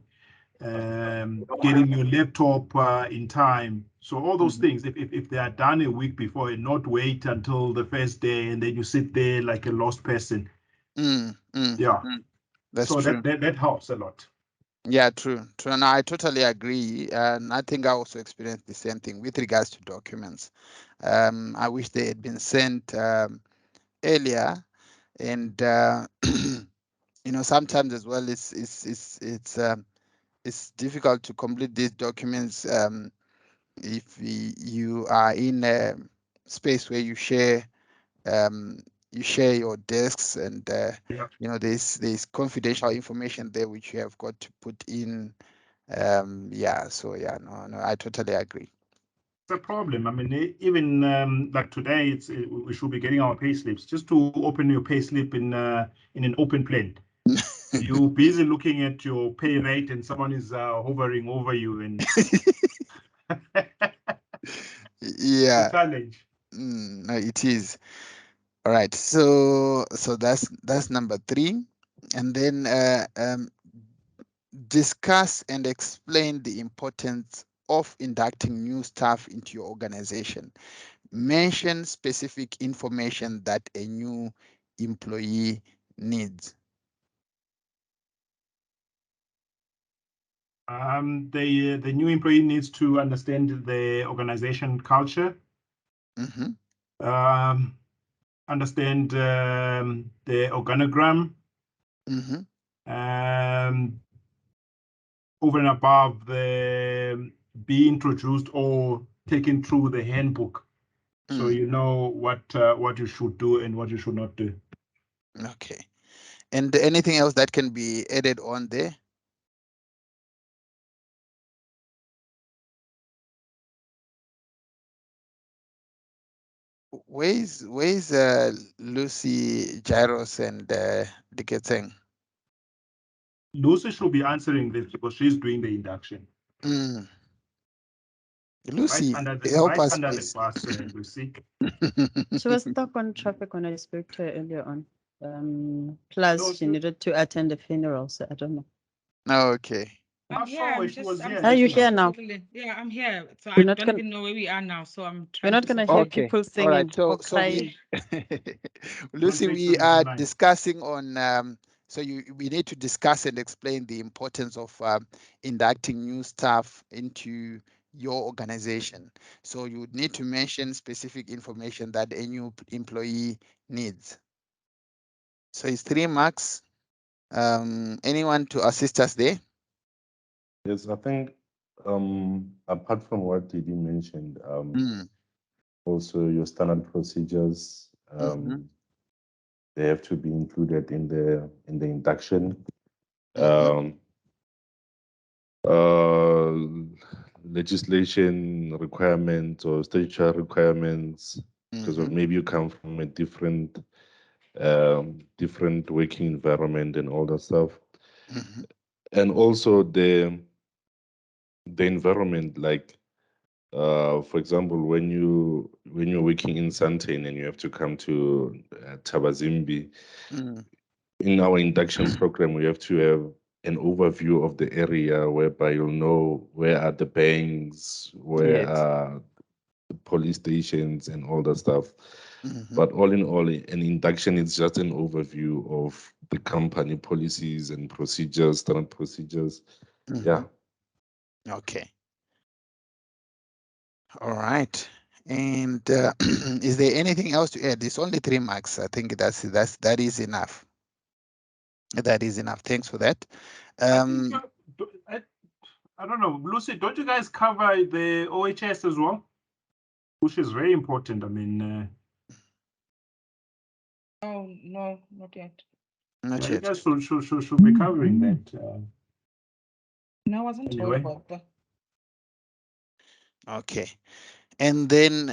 Speaker 2: getting your laptop in time. So all those things, if they are done a week before and not wait until the first day and then you sit there like a lost person. Yeah,
Speaker 1: that's
Speaker 2: so
Speaker 1: true.
Speaker 2: That helps a lot.
Speaker 1: Yeah, true. No, I totally agree. And I think I also experienced the same thing with regards to documents. I wish they had been sent earlier. And you know, sometimes as well, it's difficult to complete these documents if you are in a space where you share your desks and you know there's confidential information there which you have got to put in. Yeah, so yeah, no, I totally agree.
Speaker 2: It's a problem. I mean, even like today, we should be getting our pay slips. Just to open your pay slip in an open plane. You're busy looking at your pay rate and someone is hovering over you and
Speaker 1: yeah,
Speaker 2: it's a challenge.
Speaker 1: no, it is. All right, so that's number 3, and then discuss and explain the importance of inducting new staff into your organization. Mention specific information that a new employee needs.
Speaker 2: The new employee needs to understand the organization culture, understand the organogram, over and above the be introduced or taken through the handbook, so you know what you should do and what you should not do.
Speaker 1: Okay, and anything else that can be added on there? Where's Lucy, Gyros, and Diketseng?
Speaker 2: Lucy should be answering this because she's doing the induction.
Speaker 1: Lucy,
Speaker 2: right
Speaker 1: help us,
Speaker 2: under
Speaker 1: please.
Speaker 2: the bus, Lucy.
Speaker 6: She was stuck on traffic when I spoke to her earlier on. Plus, she needed to attend a funeral, so I don't know.
Speaker 1: Okay.
Speaker 7: I'm here.
Speaker 6: Are you here now?
Speaker 7: Yeah, I'm here. So
Speaker 6: We're
Speaker 7: I
Speaker 6: not
Speaker 7: don't
Speaker 6: gonna-
Speaker 7: even know where we are now. So I'm
Speaker 6: We're
Speaker 7: trying
Speaker 6: not
Speaker 7: to
Speaker 6: going to
Speaker 7: settle
Speaker 6: hear
Speaker 7: it.
Speaker 6: people singing or crying.
Speaker 1: Lucy, we are discussing on, so we need to discuss and explain the importance of inducting new staff into your organization. So you would need to mention specific information that a new employee needs. So it's 3 marks. Anyone to assist us there?
Speaker 4: Yes, I think apart from what Didi mentioned, also your standard procedures, they have to be included in the induction. Legislation requirements or statutory requirements, because of maybe you come from a different working environment and all that stuff. And also the environment, like for example, when you're working in Sandton and you have to come to Tabazimbi, in our induction program, we have to have an overview of the area whereby you'll know where are the banks, where
Speaker 1: Yes.
Speaker 4: are the police stations and all that stuff.
Speaker 1: Mhm.
Speaker 4: But all in all, an induction is just an overview of the company policies and procedures, standard procedures. Yeah.
Speaker 1: Okay. All right. And is there anything else to add? It's only 3 marks. I think that is enough. That is enough. Thanks for that.
Speaker 2: I don't know, Lucy, don't you guys cover the OHS as well? Which is very important. I mean,
Speaker 7: Oh, no, not yet.
Speaker 1: Not
Speaker 2: you
Speaker 1: yet.
Speaker 2: guys should be covering that.
Speaker 7: No, I wasn't told
Speaker 2: Anyway.
Speaker 7: about that.
Speaker 1: Okay. And then,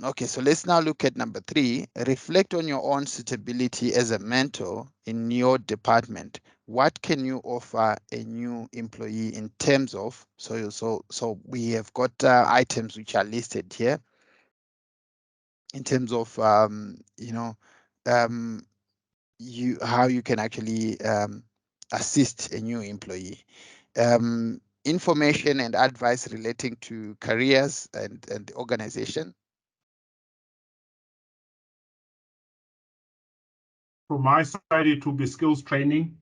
Speaker 1: okay, so let's now look at number 3. Reflect on your own suitability as a mentor in your department. What can you offer a new employee in terms of, so we have got items which are listed here in terms of, how you can actually assist a new employee. Information and advice relating to careers and the organization.
Speaker 2: From my side, it will be skills training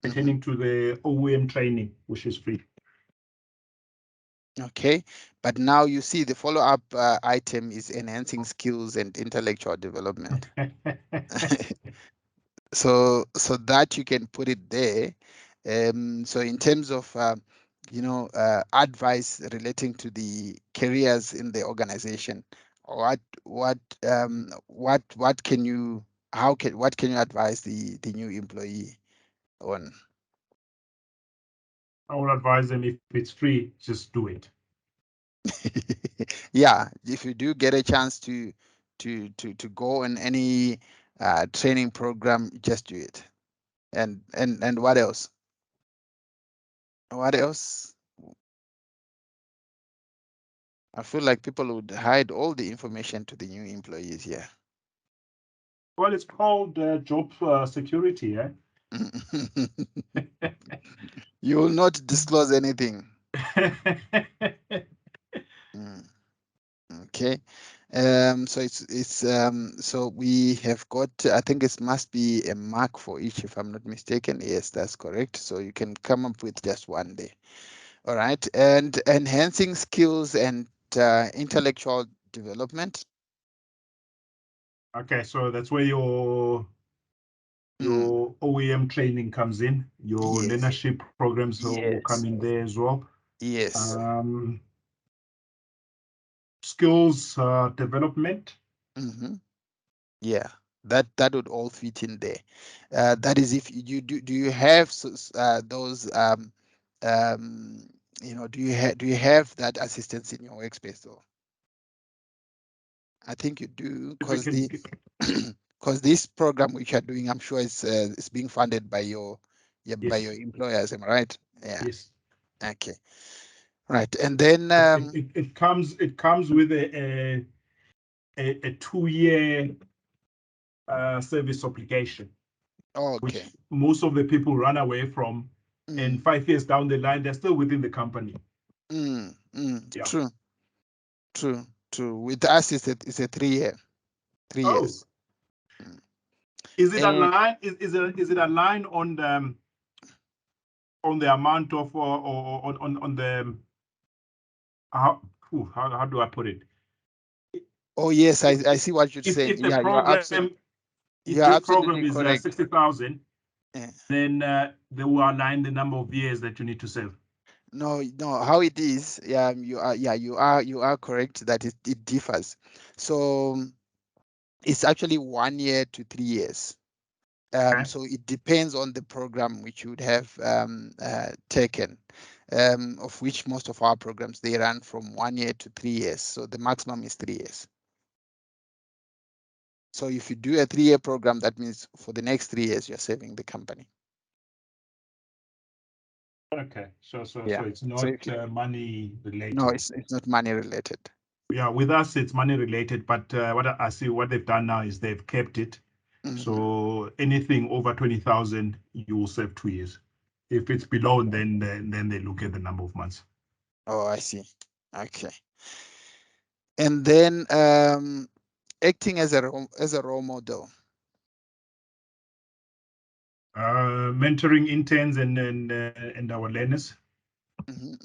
Speaker 2: pertaining to the OEM training, which is free.
Speaker 1: Okay, but now you see the follow-up item is enhancing skills and intellectual development. So that you can put it there. So in terms of advice relating to the careers in the organization, what can you what can you advise the new employee on?
Speaker 2: I would advise them, if it's free, just do it.
Speaker 1: Yeah, if you do get a chance to go on any training program, just do it. And what else? What else? I feel like people would hide all the information to the new employees here.
Speaker 2: Well, it's called job security, eh?
Speaker 1: You will not disclose anything. Okay. So so we have got, I think it must be a mark for each, if I'm not mistaken. Yes, that's correct. So you can come up with just one day. All right. And enhancing skills and intellectual development.
Speaker 2: Okay, so that's where your OEM training comes in. Your
Speaker 1: Yes.
Speaker 2: leadership programs will come
Speaker 1: Yes.
Speaker 2: in there as well.
Speaker 1: Yes.
Speaker 2: Skills development.
Speaker 1: Yeah, that would all fit in there. That is, if you do you have those do you have that assistance in your workspace though? I think you do, because because this program which you're doing, I'm sure it's being funded by your by your employers, am I right? Yeah.
Speaker 2: Yes.
Speaker 1: Okay. Right. And then
Speaker 2: it comes with a 2-year service obligation.
Speaker 1: okay.
Speaker 2: Which most of the people run away from, and 5 years down the line, they're still within the company.
Speaker 1: Yeah. True. With us, it's a 3 year, 3 years.
Speaker 2: Is it aligned? Is it aligned on the amount of or on the how do I put it?
Speaker 1: Oh yes, I see what you're saying.
Speaker 2: If the
Speaker 1: Yeah,
Speaker 2: program,
Speaker 1: you are absolutely
Speaker 2: is
Speaker 1: correct.
Speaker 2: 60,000, then they will align the number of years that you need to save.
Speaker 1: No, how it is, you are correct that it differs. So it's actually 1 year to 3 years. So it depends on the program which you would have taken, of which most of our programs, they run from 1 year to 3 years. So the maximum is 3 years. So if you do a 3-year program, that means for the next 3 years, you're saving the company.
Speaker 2: Okay, so it's not money related.
Speaker 1: No, it's not money related.
Speaker 2: Yeah, with us it's money related, but what I see, what they've done now is they've kept it. So anything over 20,000, you will save 2 years. If it's below, then they look at the number of months.
Speaker 1: Oh, I see. Okay. And then acting as a role model.
Speaker 2: Mentoring interns and our learners.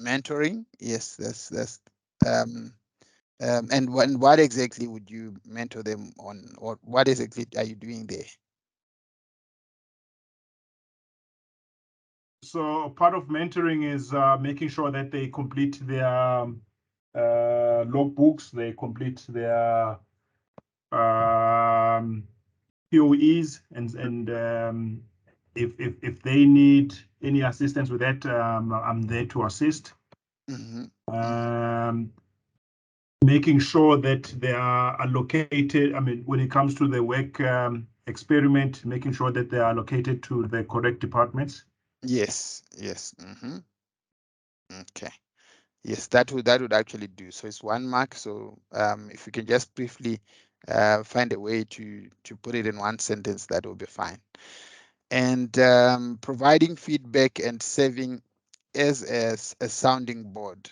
Speaker 1: Mentoring, yes, that's and what exactly would you mentor them on, or what exactly are you doing there?
Speaker 2: So part of mentoring is making sure that they complete their logbooks, they complete their POEs, and if they need any assistance with that, I'm there to assist. Making sure that they are allocated. I mean, when it comes to the work experiment, making sure that they are allocated to the correct departments.
Speaker 1: Yes. Okay. Yes, that would actually do. So it's 1 mark. So if you can just briefly find a way to put it in one sentence, that will be fine. And providing feedback and serving as a sounding board.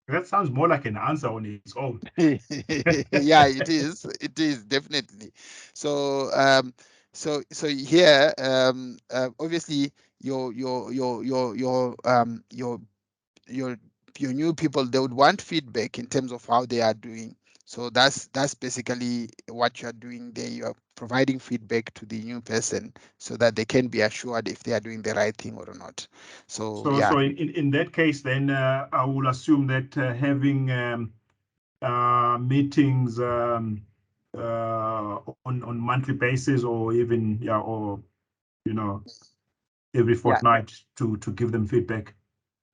Speaker 2: That sounds more like an answer on its own.
Speaker 1: Yeah, it is. It is definitely. So so here obviously your your new people, they would want feedback in terms of how they are doing. So that's basically what you're doing there. You're providing feedback to the new person so that they can be assured if they are doing the right thing or not. So yeah.
Speaker 2: So in that case, then I will assume that having meetings on monthly basis, or even or every fortnight to give them feedback.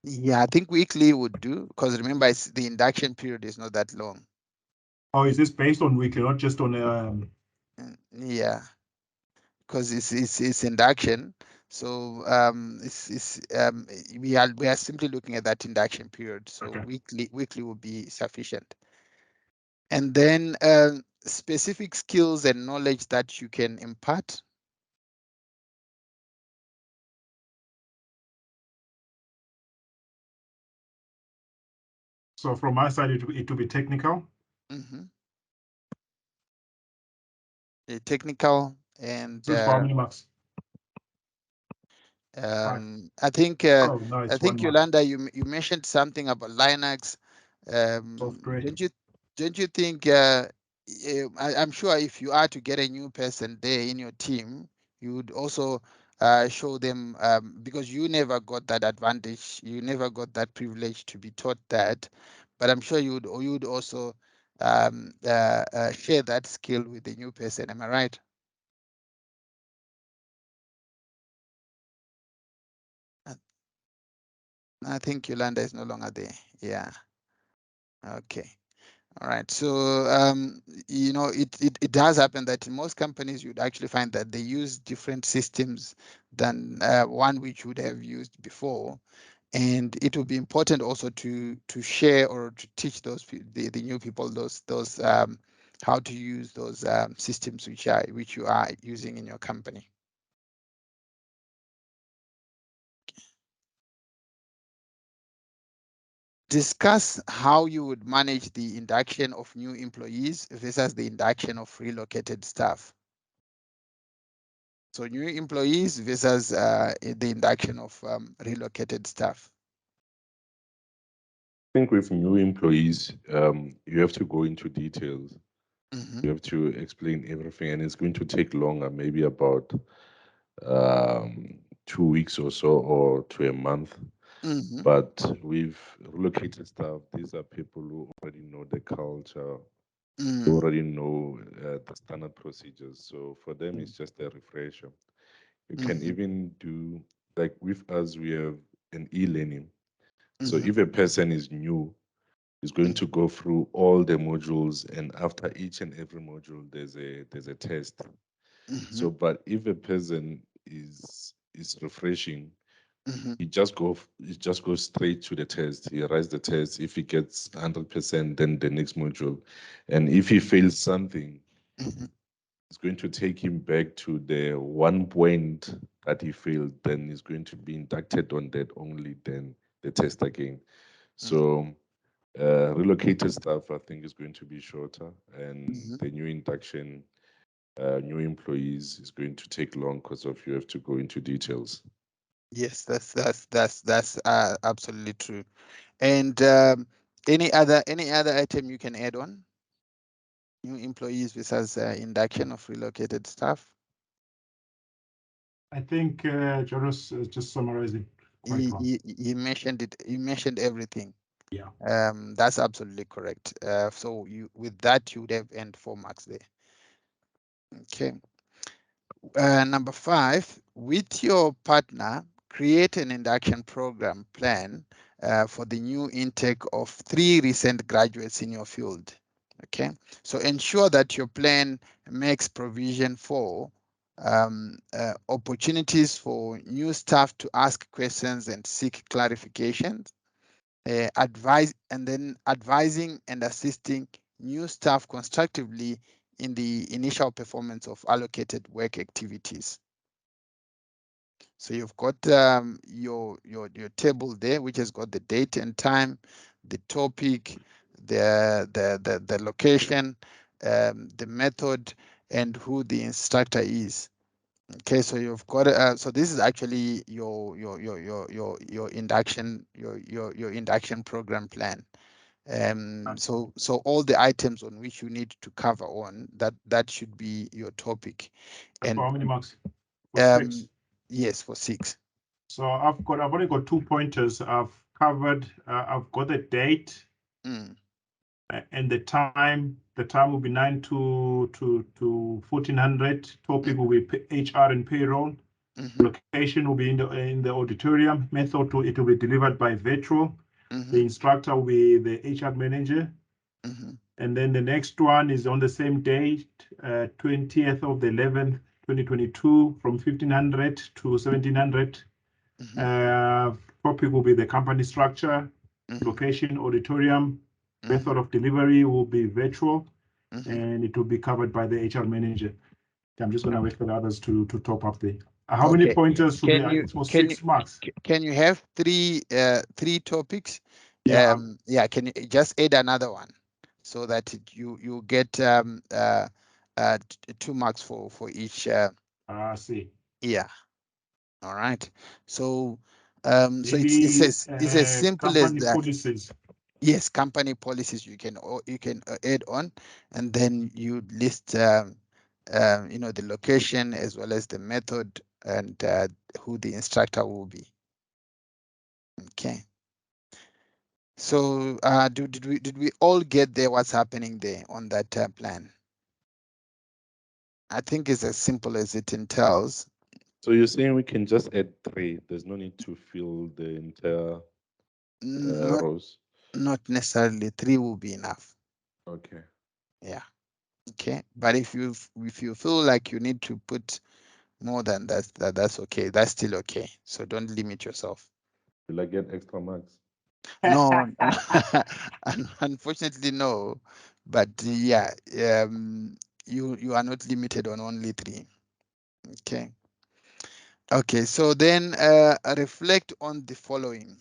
Speaker 1: Yeah, I think weekly would do, because remember, the induction period is not that long.
Speaker 2: Oh, is this based on weekly, not just on?
Speaker 1: Yeah, because it's induction, so we are simply looking at that induction period. So
Speaker 2: Okay.
Speaker 1: weekly will be sufficient. And then specific skills and knowledge that you can impart.
Speaker 2: So from my side, it will be technical.
Speaker 1: Technical and
Speaker 2: This is for how many marks?
Speaker 1: I think
Speaker 2: Oh, no,
Speaker 1: I
Speaker 2: it's
Speaker 1: think
Speaker 2: 1 mark.
Speaker 1: Yolanda, you mentioned something about Linux.
Speaker 2: Software.
Speaker 1: Don't you think I'm sure if you are to get a new person there in your team, you would also show them, because you never got that advantage, you never got that privilege to be taught that, but I'm sure you would also share that skill with the new person. Am I right? I think Yolanda is no longer there. Yeah. Okay. All right. So, it does happen that in most companies, you'd actually find that they use different systems than one which would have used before. And it will be important also to share or to teach the new people those how to use those systems which you are using in your company. Discuss how you would manage the induction of new employees versus the induction of relocated staff. So new employees versus the induction of relocated staff.
Speaker 4: I think with new employees, you have to go into details. You have to explain everything, and it's going to take longer, maybe about 2 weeks or so, or to a month. But with relocated staff, these are people who already know the culture, who already know the standard procedures. So for them, it's just a refresher. You can even do, like with us, we have an e-learning. So if a person is new, is going to go through all the modules, and after each and every module, there's a test. So, but if a person is refreshing, he just goes straight to the test. He writes the test. If he gets 100%, then the next module, and if he fails something, it's going to take him back to the 1 point that he failed, then he's going to be inducted on that only, then the test again. So relocated staff, I think, is going to be shorter, and the new induction, new employees is going to take long because of you have to go into details.
Speaker 1: Yes, that's absolutely true. And any other item you can add on? New employees versus induction of relocated staff.
Speaker 2: I think Jonas is just summarizing quite well.
Speaker 1: He mentioned it. He mentioned everything.
Speaker 2: Yeah.
Speaker 1: That's absolutely correct. So you with that you would have earned 4 marks there. Okay. Number 5, with your partner, create an induction program plan for the new intake of 3 recent graduates in your field. Okay, so ensure that your plan makes provision for opportunities for new staff to ask questions and seek clarifications, advising and assisting new staff constructively in the initial performance of allocated work activities. So you've got your table there, which has got the date and time, the topic, the location, the method, and who the instructor is. Okay, so you've got so this is actually your induction your induction program plan. So all the items on which you need to cover on that should be your topic.
Speaker 2: And
Speaker 1: And
Speaker 2: for how many marks? For 6.
Speaker 1: Yes, for 6.
Speaker 2: So I've only got 2 pointers. I've covered. I've got the date and the time. The time will be 9 to 1400. Topic will be HR and payroll. Location will be in the auditorium. Method it will be delivered by virtual. The instructor will be the HR manager. And then the next one is on the same date, 20th of the 11th, 2022, from 1500 to 1700. Topic will be the company structure, location, auditorium. Method of delivery will be virtual, and it will be covered by the HR manager. I'm just going to wait for the others to top up the. How many pointers should be for 6 marks?
Speaker 1: Can you have 3 topics?
Speaker 2: Yeah.
Speaker 1: Can you just add another one so that you get 2 marks for each.
Speaker 2: I see.
Speaker 1: Yeah. All right. So so
Speaker 2: Maybe,
Speaker 1: it's as simple as
Speaker 2: company
Speaker 1: that.
Speaker 2: policies.
Speaker 1: Yes, company policies you can add on, and then you list the location as well as the method and who the instructor will be. Okay. So did we all get there? What's happening there on that plan? I think it's as simple as it entails.
Speaker 4: So you're saying we can just add 3. There's no need to fill the entire rows.
Speaker 1: Not necessarily 3 will be enough.
Speaker 4: Okay.
Speaker 1: Yeah. Okay. But if you feel like you need to put more than that, that's okay. That's still okay. So don't limit yourself.
Speaker 4: Will I get extra marks?
Speaker 1: No, unfortunately, no. But yeah, you are not limited on only 3. Okay. Okay. So then reflect on the following.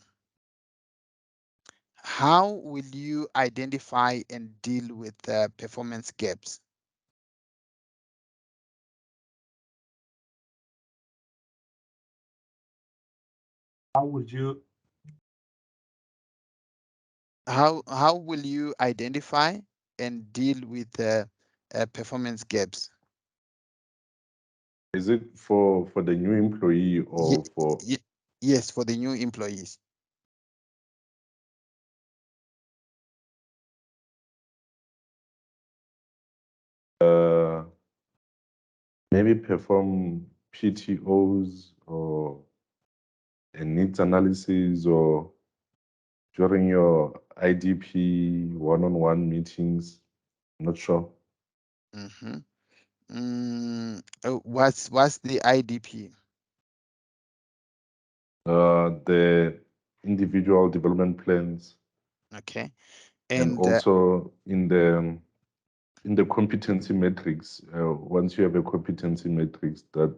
Speaker 1: How will you identify and deal with performance gaps?
Speaker 2: How would you?
Speaker 1: How will you identify and deal with performance gaps?
Speaker 4: Is it for the new employee or for?
Speaker 1: Yes, for the new employees.
Speaker 4: Maybe perform PTOs or a needs analysis, or during your IDP one-on-one meetings. I'm not sure.
Speaker 1: What's the IDP?
Speaker 4: The individual development plans.
Speaker 1: Okay.
Speaker 4: And also in the in the competency matrix, once you have a competency matrix, that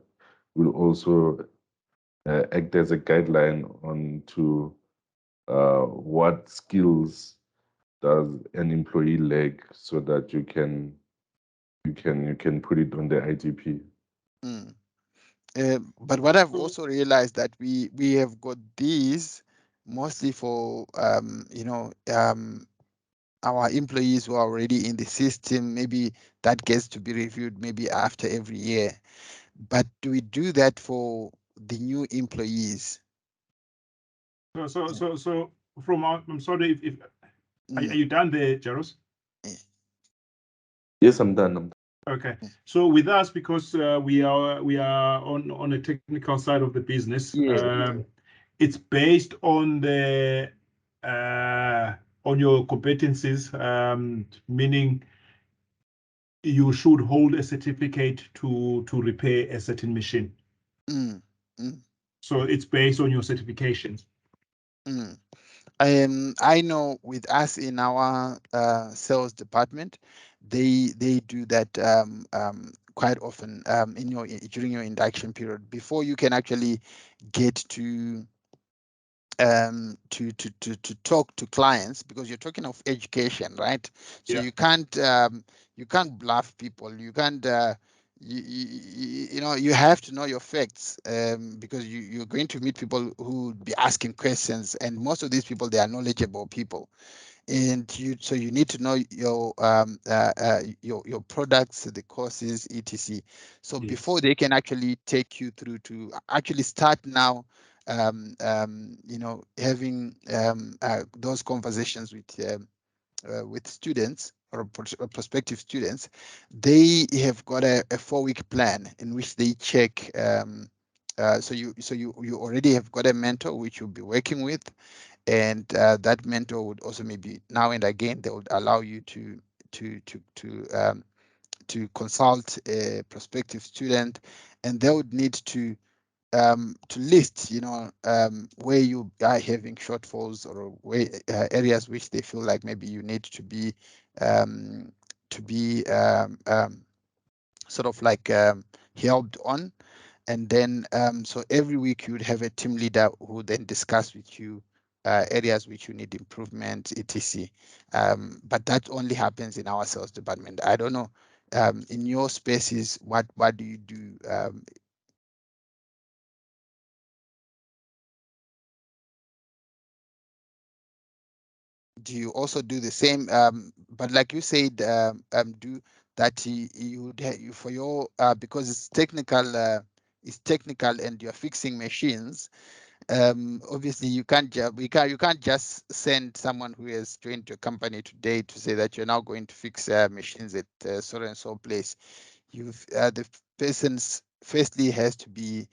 Speaker 4: will also act as a guideline on to what skills does an employee lack, so that you can put it on the IGP.
Speaker 1: But what I've also realized that we have got these mostly for our employees who are already in the system. Maybe that gets to be reviewed maybe after every year. But do we do that for the new employees?
Speaker 2: So from I'm sorry if are you done there, Jaros?
Speaker 4: Yes, I'm done.
Speaker 2: Okay. So with us, because we are on a technical side of the business, it's based on the on your competencies, meaning you should hold a certificate to repair a certain machine. So it's based on your certifications.
Speaker 1: I know with us in our sales department, they do that quite often in your during your induction period before you can actually get to talk to clients, because you're talking of education, right? So
Speaker 2: Yeah.
Speaker 1: you can't bluff people. You can't you know, you have to know your facts, because you're going to meet people who would be asking questions, and most of these people, they are knowledgeable people, and you need to know your products, the courses, etc. So before they can actually take you through to actually start now having those conversations with students or prospective students, they have got a 4-week plan in which they check. So you already have got a mentor which you'll be working with, and that mentor would also maybe now and again they would allow you to consult a prospective student, and they would need to list, where you are having shortfalls, or where areas which they feel like maybe you need to be um, sort of like helped on. And then so every week you would have a team leader who would then discuss with you areas which you need improvement, etc. But that only happens in our sales department. I don't know, in your spaces, what do you do? Do you also do the same? But like you said, do that you would you for your because it's technical and you're fixing machines. Obviously you can't you can't just send someone who has joined your company today to say that you're now going to fix machines at so and so place. You've the person's firstly has to be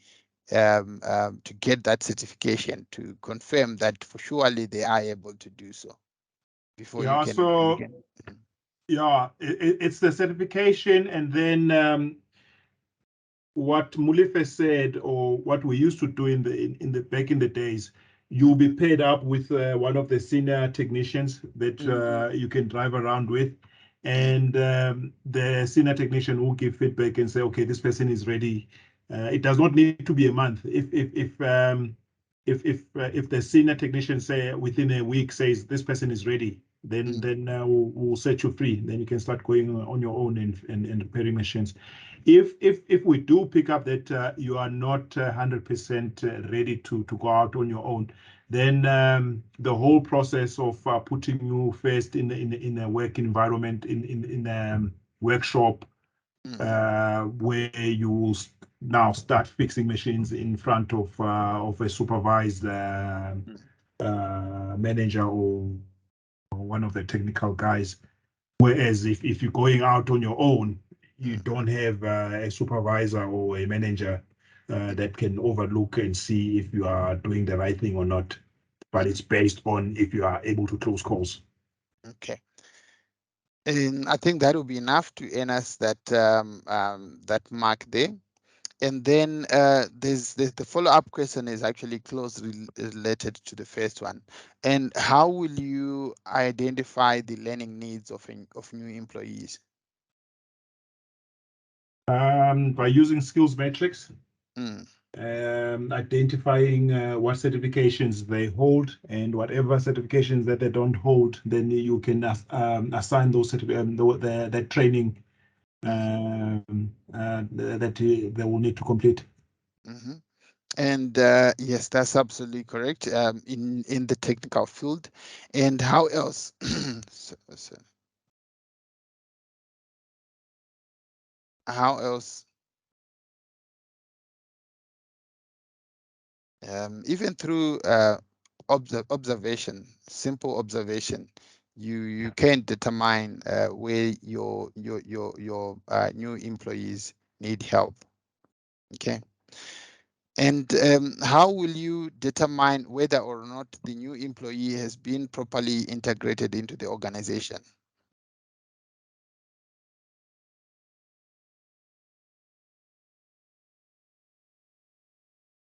Speaker 1: to get that certification to confirm that for surely they are able to do so before you can.
Speaker 2: Yeah, it's the certification, and then what Mulife said, or what we used to do in the back in the days, you'll be paired up with one of the senior technicians that you can drive around with, and the senior technician will give feedback and say, okay, this person is ready. It does not need to be a month. If the senior technician say within a week says this person is ready, then we'll set you free. Then you can start going on your own and repairing machines. If we do pick up that you are not 100% ready to go out on your own, then the whole process of putting you first in a work environment, in a workshop, where you will now start fixing machines in front of a supervised manager or one of the technical guys. Whereas if you're going out on your own, you don't have a supervisor or a manager that can overlook and see if you are doing the right thing or not. But it's based on if you are able to close calls.
Speaker 1: Okay. And I think that will be enough to earn us that that mark there. And then there's the follow-up question is actually closely related to the first one. And how will you identify the learning needs of new employees?
Speaker 2: By using skills metrics,
Speaker 1: Mm.
Speaker 2: identifying what certifications they hold, and whatever certifications that they don't hold, then you can assign those that training that they will need to complete.
Speaker 1: Mm-hmm. And yes, that's absolutely correct. In the technical field, and how else? How else? Even through observation, simple observation, you can determine where your new employees need help. Okay. And how will you determine whether or not the new employee has been properly integrated into the organization?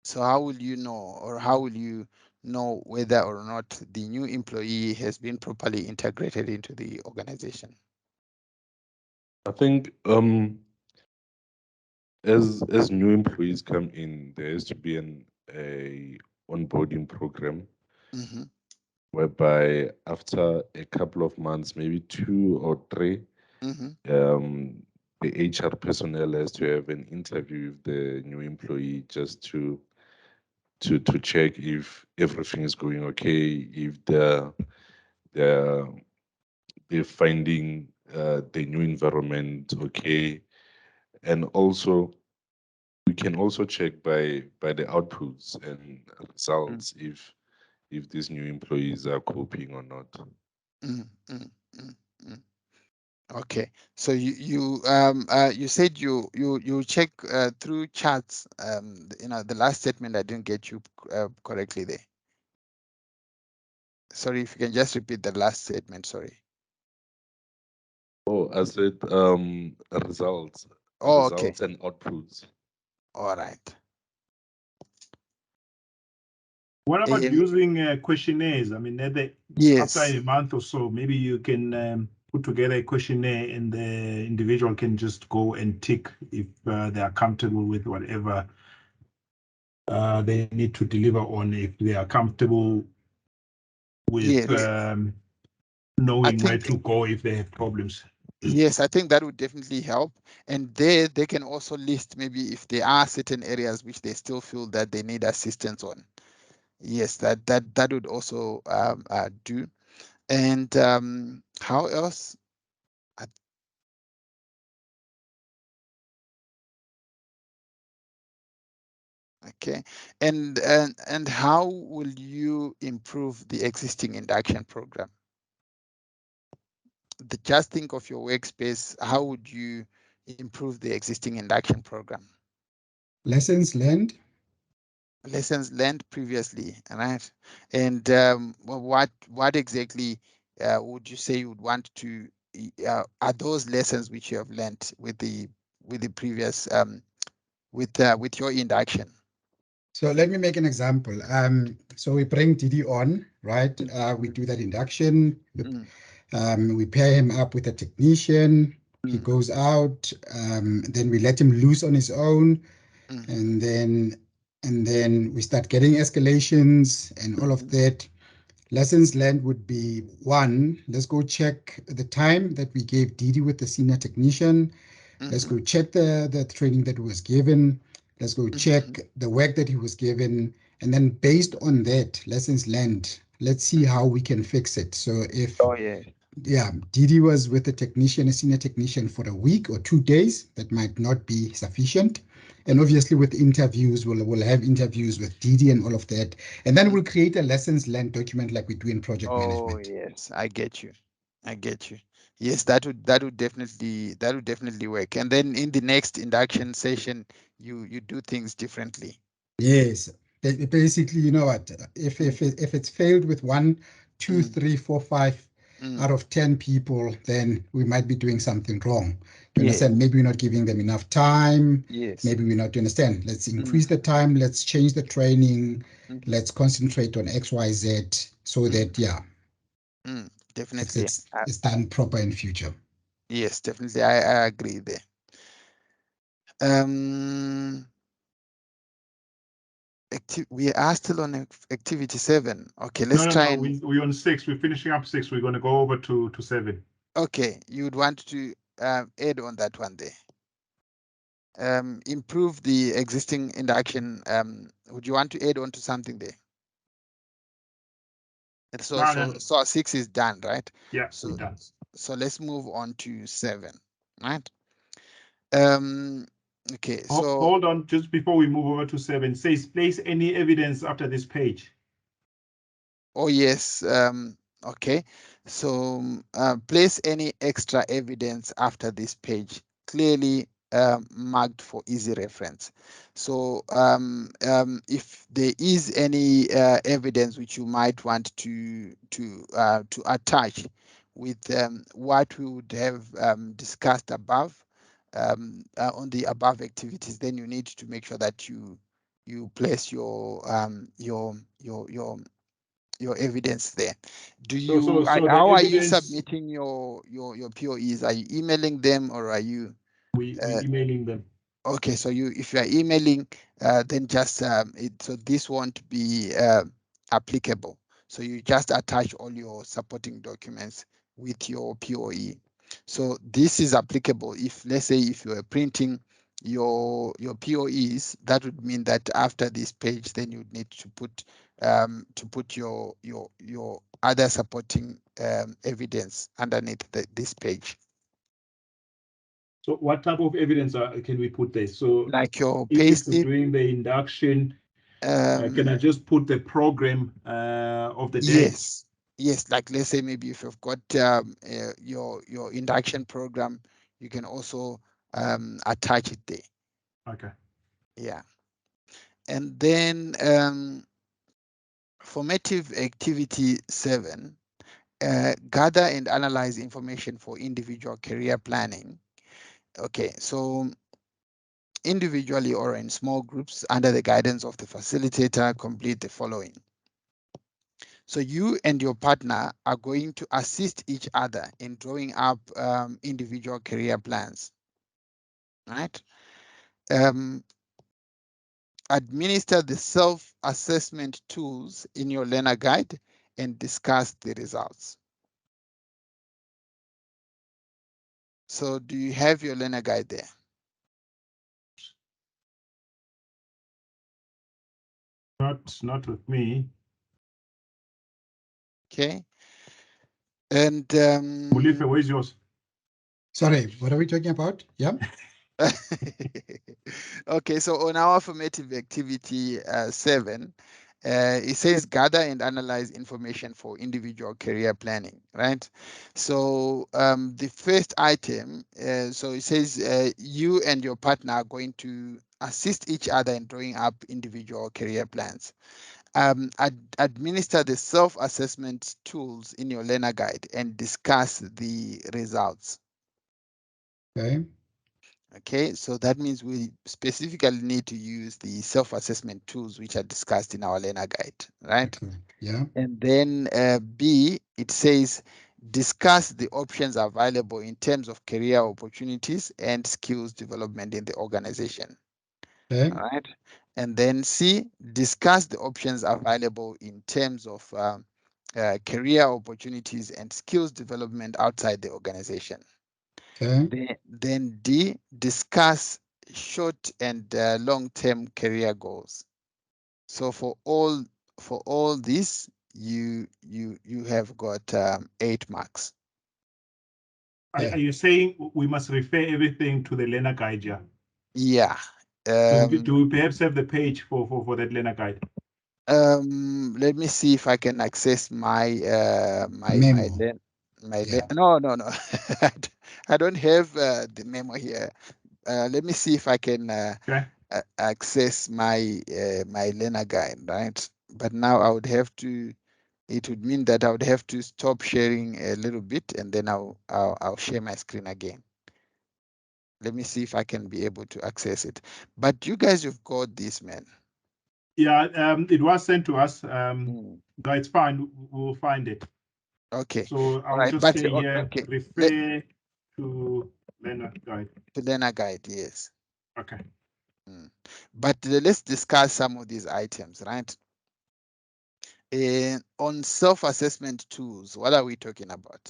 Speaker 1: So how will you know, or how will you know whether or not the new employee has been properly integrated into the organization?
Speaker 4: I think as new employees come in, there has to be a onboarding program
Speaker 1: Mm-hmm.
Speaker 4: whereby after a couple of months, maybe 2 or 3,
Speaker 1: Mm-hmm.
Speaker 4: the HR personnel has to have an interview with the new employee just to check if everything is going okay, if they're they're finding the new environment okay, and also we can also check by the outputs and results if these new employees are coping or not.
Speaker 1: Mm-hmm. Okay, so you said you check through charts. The last statement I didn't get you correctly there. Sorry, if you can just repeat the last statement. Sorry.
Speaker 4: Oh, I said results,
Speaker 1: Oh, okay.
Speaker 4: results and outputs.
Speaker 1: All right.
Speaker 2: What about using questionnaires? I mean, after
Speaker 1: Yes.
Speaker 2: a month or so, maybe you can put together a questionnaire and the individual can just go and tick if they are comfortable with whatever they need to deliver on, if they are comfortable with
Speaker 1: Yes.
Speaker 2: knowing where
Speaker 1: think
Speaker 2: to go if they have problems.
Speaker 1: Yes, I think that would definitely help. And there they can also list maybe if there are certain areas which they still feel that they need assistance on. Yes, that would also do. And how else? I- Okay. And how will you improve the existing induction program? Just think of your workspace. How would you improve the existing induction program?
Speaker 5: Lessons learned.
Speaker 1: Lessons learned previously, right? And what exactly would you say you would want to are those lessons which you have learned with the previous with your induction?
Speaker 5: So let me make an example. So we bring Didi on, right? We do that induction. We pair him up with a technician. He goes out. Then we let him loose on his own, and then we start getting escalations and all of that. Lessons learned would be one, let's go check the time that we gave Didi with the senior technician. Let's go check the training that was given. Let's go check the work that he was given. And then based on that, lessons learned, let's see how we can fix it. So if
Speaker 1: Oh yeah.
Speaker 5: yeah, Didi was with a technician, a senior technician for a week or 2 days, that might not be sufficient. And obviously with interviews, we'll have interviews with Didi and all of that. And then we'll create a lessons learned document like we do in project
Speaker 1: Oh
Speaker 5: management.
Speaker 1: yes, I get you. I get you. Yes, that would definitely work. And then in the next induction session, you do things differently.
Speaker 5: Yes. Basically, you know what? If it's failed with 1, 2, 3, 4, 5 out of 10 people, then we might be doing something wrong. You
Speaker 1: Yes.
Speaker 5: understand? Maybe we're not giving them enough time.
Speaker 1: Yes.
Speaker 5: Maybe we're not, you understand? Let's increase the time. Let's change the training. Let's concentrate on X, Y, Z so that, yeah,
Speaker 1: Definitely.
Speaker 5: it's done proper in future.
Speaker 1: Yes, definitely. I agree there. We are still on activity 7. Okay, let's try.
Speaker 2: We're on 6. We're finishing up 6. We're going to go over to 7.
Speaker 1: Okay, you would want to add on that one there. Improve the existing induction. Would you want to add on to something there? And so 6 is done, right?
Speaker 2: Yeah,
Speaker 1: so
Speaker 2: we're done.
Speaker 1: So let's move on to 7, right? Okay, so
Speaker 2: hold on, just before we move over to 7, says place any evidence after this page.
Speaker 1: Oh yes. Okay, so place any extra evidence after this page, clearly marked for easy reference. So if there is any evidence which you might want to attach with what we would have discussed above on the above activities, then you need to make sure that you place your evidence there. Do you how are you submitting your POEs? Are you emailing them or are you
Speaker 2: we emailing them?
Speaker 1: Okay, so if you are emailing, then just so this won't be applicable. So you just attach all your supporting documents with your POE. So this is applicable if, let's say, if you are printing your POEs, that would mean that after this page, then you need to put your other supporting evidence underneath this page.
Speaker 2: So what type of evidence can we put there? So
Speaker 1: like your
Speaker 2: if you're doing the induction, can I just put the program of the day?
Speaker 1: Yes, like let's say maybe if you've got your induction program, you can also attach it there.
Speaker 2: Okay.
Speaker 1: Yeah. And then formative activity 7, gather and analyze information for individual career planning. Okay, so individually or in small groups under the guidance of the facilitator, complete the following. So you and your partner are going to assist each other in drawing up individual career plans, right? Administer the self-assessment tools in your learner guide and discuss the results. So do you have your learner guide there?
Speaker 2: Not with me.
Speaker 1: Okay. And
Speaker 2: Mulife, where's yours?
Speaker 5: Sorry, what are we talking about? Yeah.
Speaker 1: Okay, so on our formative activity 7, it says gather and analyze information for individual career planning, right? So the first item, so it says you and your partner are going to assist each other in drawing up individual career plans. Administer the self-assessment tools in your learner guide and discuss the results.
Speaker 5: Okay.
Speaker 1: Okay, so that means we specifically need to use the self-assessment tools which are discussed in our learner guide, right?
Speaker 5: Okay. Yeah.
Speaker 1: And then B, it says discuss the options available in terms of career opportunities and skills development in the organization.
Speaker 5: Okay.
Speaker 1: All right. And then C, discuss the options available in terms of career opportunities and skills development outside the organization.
Speaker 5: Okay.
Speaker 1: Then D, discuss short and long-term career goals. So for all this, you have got 8 marks.
Speaker 2: Are you saying we must refer everything to the learner guide?
Speaker 1: Yeah.
Speaker 2: Do we perhaps have the page for that learner guide?
Speaker 1: Let me see if I can access my
Speaker 5: Memo.
Speaker 1: No. I don't have the memo here. Let me see if I can access my my learner guide, right? But now I would have to. It would mean that I would have to stop sharing a little bit, and then I'll share my screen again. Let me see if I can be able to access it. But you guys, you've got this, man.
Speaker 2: Yeah, it was sent to us. But it's fine. We'll find it.
Speaker 1: Okay.
Speaker 2: So I'll just say here, refer to learner guide.
Speaker 1: To learner guide, yes.
Speaker 2: Okay.
Speaker 1: But let's discuss some of these items, right? On self-assessment tools, what are we talking about?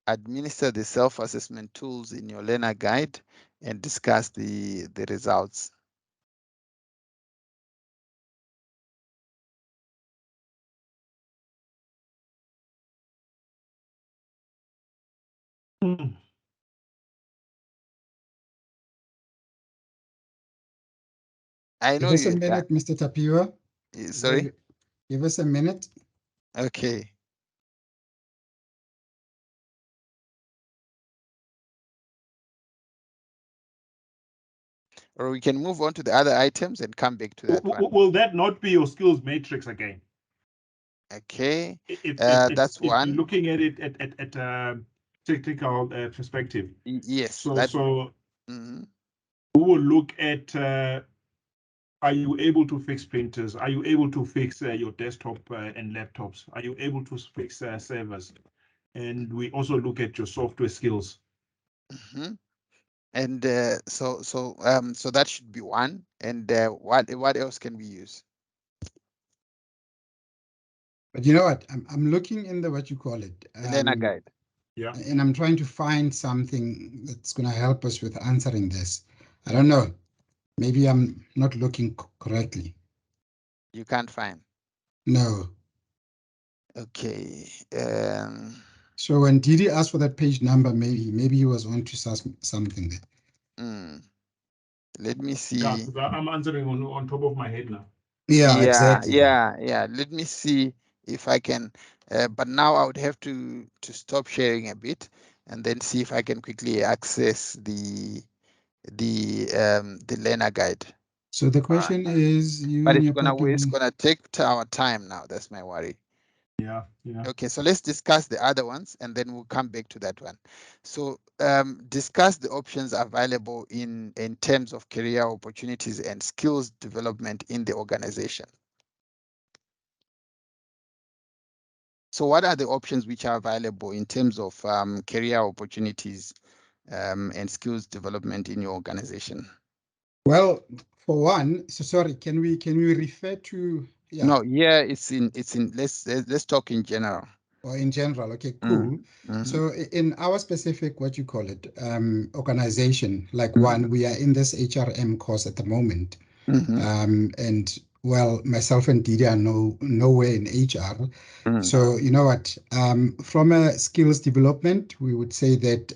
Speaker 1: Administer the self-assessment tools in your learner guide and discuss the results. I
Speaker 5: Give
Speaker 1: know
Speaker 5: us a
Speaker 1: you can.
Speaker 5: minute, Mr. Tapiwa.
Speaker 1: Sorry?
Speaker 5: Give us a minute.
Speaker 1: Okay. Or we can move on to the other items and come back to that one.
Speaker 2: Will that not be your skills matrix again?
Speaker 1: Okay,
Speaker 2: If
Speaker 1: that's one.
Speaker 2: you're looking at it at a technical perspective.
Speaker 1: Yes.
Speaker 2: So we will look at are you able to fix printers? Are you able to fix your desktop and laptops? Are you able to fix servers? And we also look at your software skills.
Speaker 1: And so that should be one. And what else can we use?
Speaker 5: But you know what? I'm looking in the what you call it.
Speaker 1: The learner guide.
Speaker 2: Yeah.
Speaker 5: And I'm trying to find something that's going to help us with answering this. I don't know. Maybe I'm not looking correctly.
Speaker 1: You can't find.
Speaker 5: No.
Speaker 1: Okay.
Speaker 5: So when Didi asked for that page number, maybe he was on to something there.
Speaker 1: Let me see.
Speaker 2: Yeah, I'm answering on top of my head now.
Speaker 5: Yeah, exactly.
Speaker 1: Yeah. Let me see if I can. But now I would have to stop sharing a bit and then see if I can quickly access the learner guide.
Speaker 5: So the question is,
Speaker 1: but it's gonna take our time now. That's my worry.
Speaker 2: Yeah.
Speaker 1: Okay, so let's discuss the other ones and then we'll come back to that one. So discuss the options available in terms of career opportunities and skills development in the organization. So what are the options which are available in terms of career opportunities and skills development in your organization?
Speaker 5: Well, for one, so sorry, can we refer to
Speaker 1: No, it's in let's talk in general.
Speaker 5: Or in general, okay, cool. So in our specific, what you call it, organization, like one, we are in this HRM course at the moment. And well, myself and Didi are nowhere in HR. So you know what, from a skills development, we would say that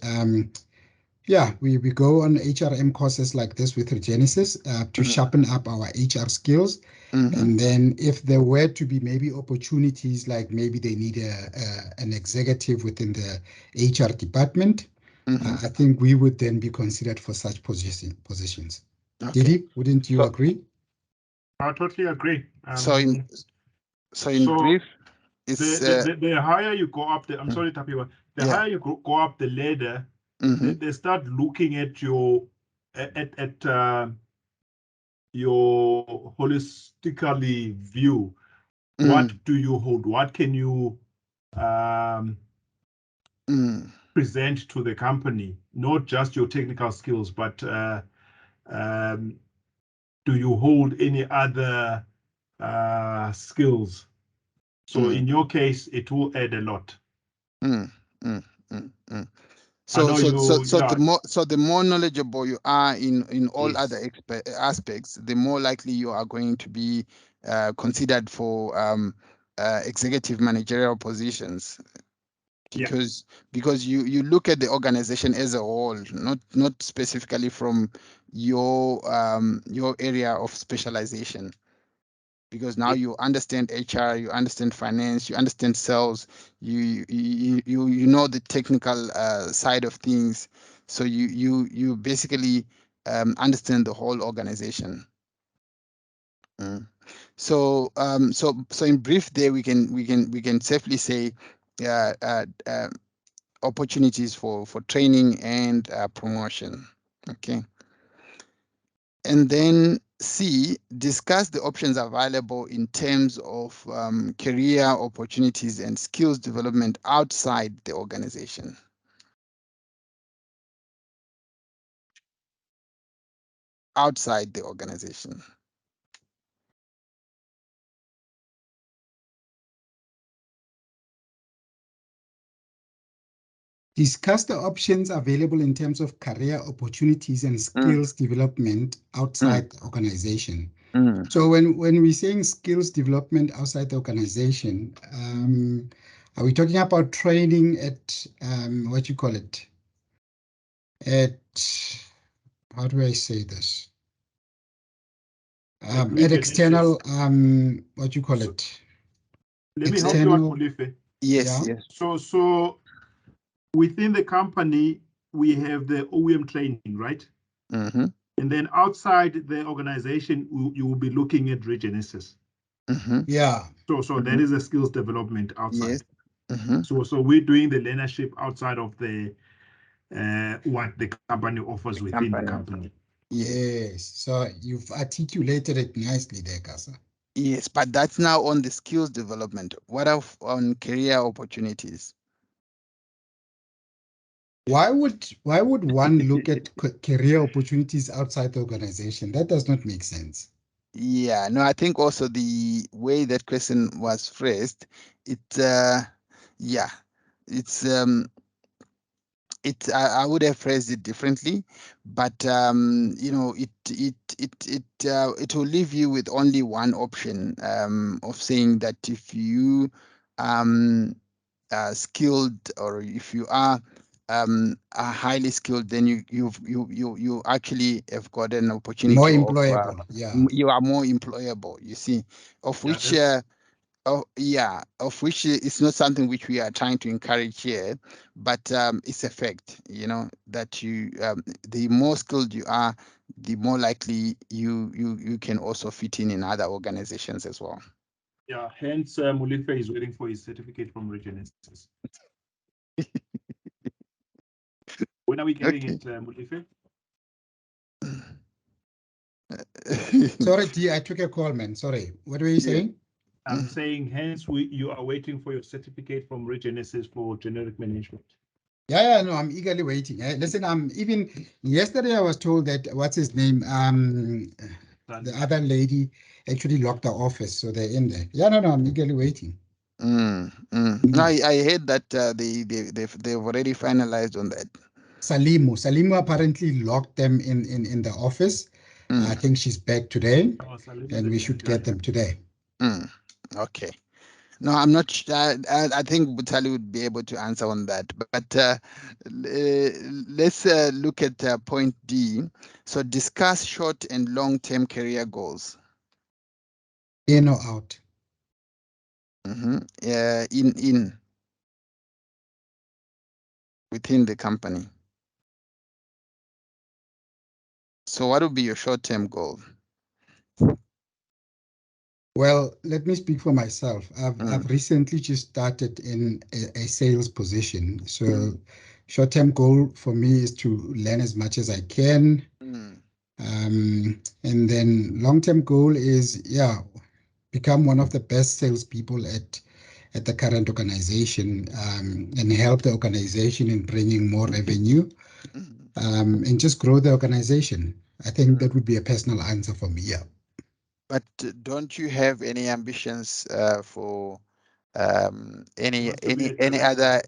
Speaker 5: we go on HRM courses like this with Regenesis to sharpen up our HR skills. And then if there were to be maybe opportunities, like maybe they need an executive within the HR department, I think we would then be considered for such positions.
Speaker 1: Okay.
Speaker 5: Didi, wouldn't you agree?
Speaker 2: I totally agree.
Speaker 1: So in brief, it's
Speaker 2: the higher you go up the, I'm sorry, Tapiwa, higher you go up the ladder, they start looking at your your holistically view. What do you hold? What can you present to the company? Not just your technical skills, but do you hold any other skills? So in your case, it will add a lot.
Speaker 1: So the more knowledgeable you are in all other aspects, the more likely you are going to be considered for executive managerial positions. Because you look at the organization as a whole, not specifically from your area of specialization. Because now you understand HR, you understand finance, you understand sales, you know the technical side of things, so you basically understand the whole organization. So in brief, there we can safely say opportunities for training and promotion. Okay. And then C, discuss the options available in terms of career opportunities and skills development outside the organization. Outside the organization.
Speaker 5: Discuss the options available in terms of career opportunities and skills development outside the organization. So when we're saying skills development outside the organization, are we talking about training at what you call it? At how do I say this? At external what you call it?
Speaker 2: Let me help you out, Molife.
Speaker 1: Yes, yeah. Yes.
Speaker 2: So within the company, we have the OEM training, right?
Speaker 1: Mm-hmm.
Speaker 2: And then outside the organization, you will be looking at regenesis.
Speaker 1: Mm-hmm.
Speaker 5: Yeah.
Speaker 2: So that is a skills development outside.
Speaker 1: Yes. Mm-hmm.
Speaker 2: So we're doing the learnership outside of the what the company offers within the company.
Speaker 5: Yes. So you've articulated it nicely there, Kasa.
Speaker 1: Yes, but that's now on the skills development. What of on career opportunities?
Speaker 5: Why would one look at career opportunities outside the organization? That does not make sense.
Speaker 1: Yeah, no, I think also the way that question was phrased, yeah, it's I would have phrased it differently, but it will leave you with only one option of saying that if you skilled or if you are highly skilled, then you actually have got an opportunity
Speaker 5: more employable.
Speaker 1: You are more employable, you see, of which of which it's not something which we are trying to encourage here, but it's a fact, that you the more skilled you are, the more likely you can also fit in other organizations as well.
Speaker 2: Yeah, hence Molife is waiting for his certificate from Regenesis. When are we getting it, Molife?
Speaker 5: Sorry, D, I took a call, man. Sorry. What were you saying?
Speaker 2: I'm saying, hence, you are waiting for your certificate from Regenesis for generic management.
Speaker 5: Yeah, no, I'm eagerly waiting. Listen, I'm even yesterday I was told that what's his name? The other lady actually locked the office, so they're in there. Yeah, no, I'm eagerly waiting.
Speaker 1: No, I heard that they've already finalized on that.
Speaker 5: Salimu apparently locked them in the office. I think she's back today, and we should get them today.
Speaker 1: Okay. No, I'm not. I think Butali would be able to answer on that. But let's look at point D. So discuss short and long-term career goals.
Speaker 5: In or out?
Speaker 1: In within the company. So what would be your short-term goal?
Speaker 5: Well, let me speak for myself. I've recently just started in a sales position. So short-term goal for me is to learn as much as I can. And then long-term goal is, become one of the best salespeople at the current organization, and help the organization in bringing more revenue, and just grow the organization. I think that would be a personal answer for me. Yeah.
Speaker 1: But don't you have any ambitions for any other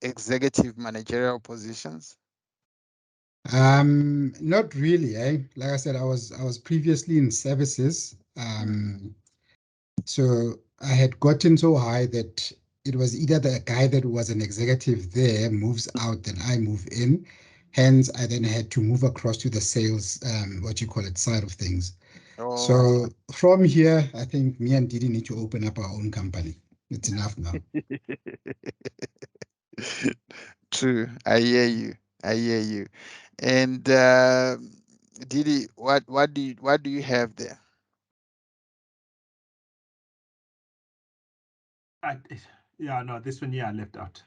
Speaker 1: executive managerial positions?
Speaker 5: Not really. Like I said, I was previously in services. So I had gotten so high that it was either the guy that was an executive there moves out, then I move in. Hence, I then had to move across to the sales, what you call it, side of things. So from here, I think me and Didi need to open up our own company. It's enough now.
Speaker 1: True. I hear you. And Didi, what do you have there?
Speaker 2: No, this one, I left out.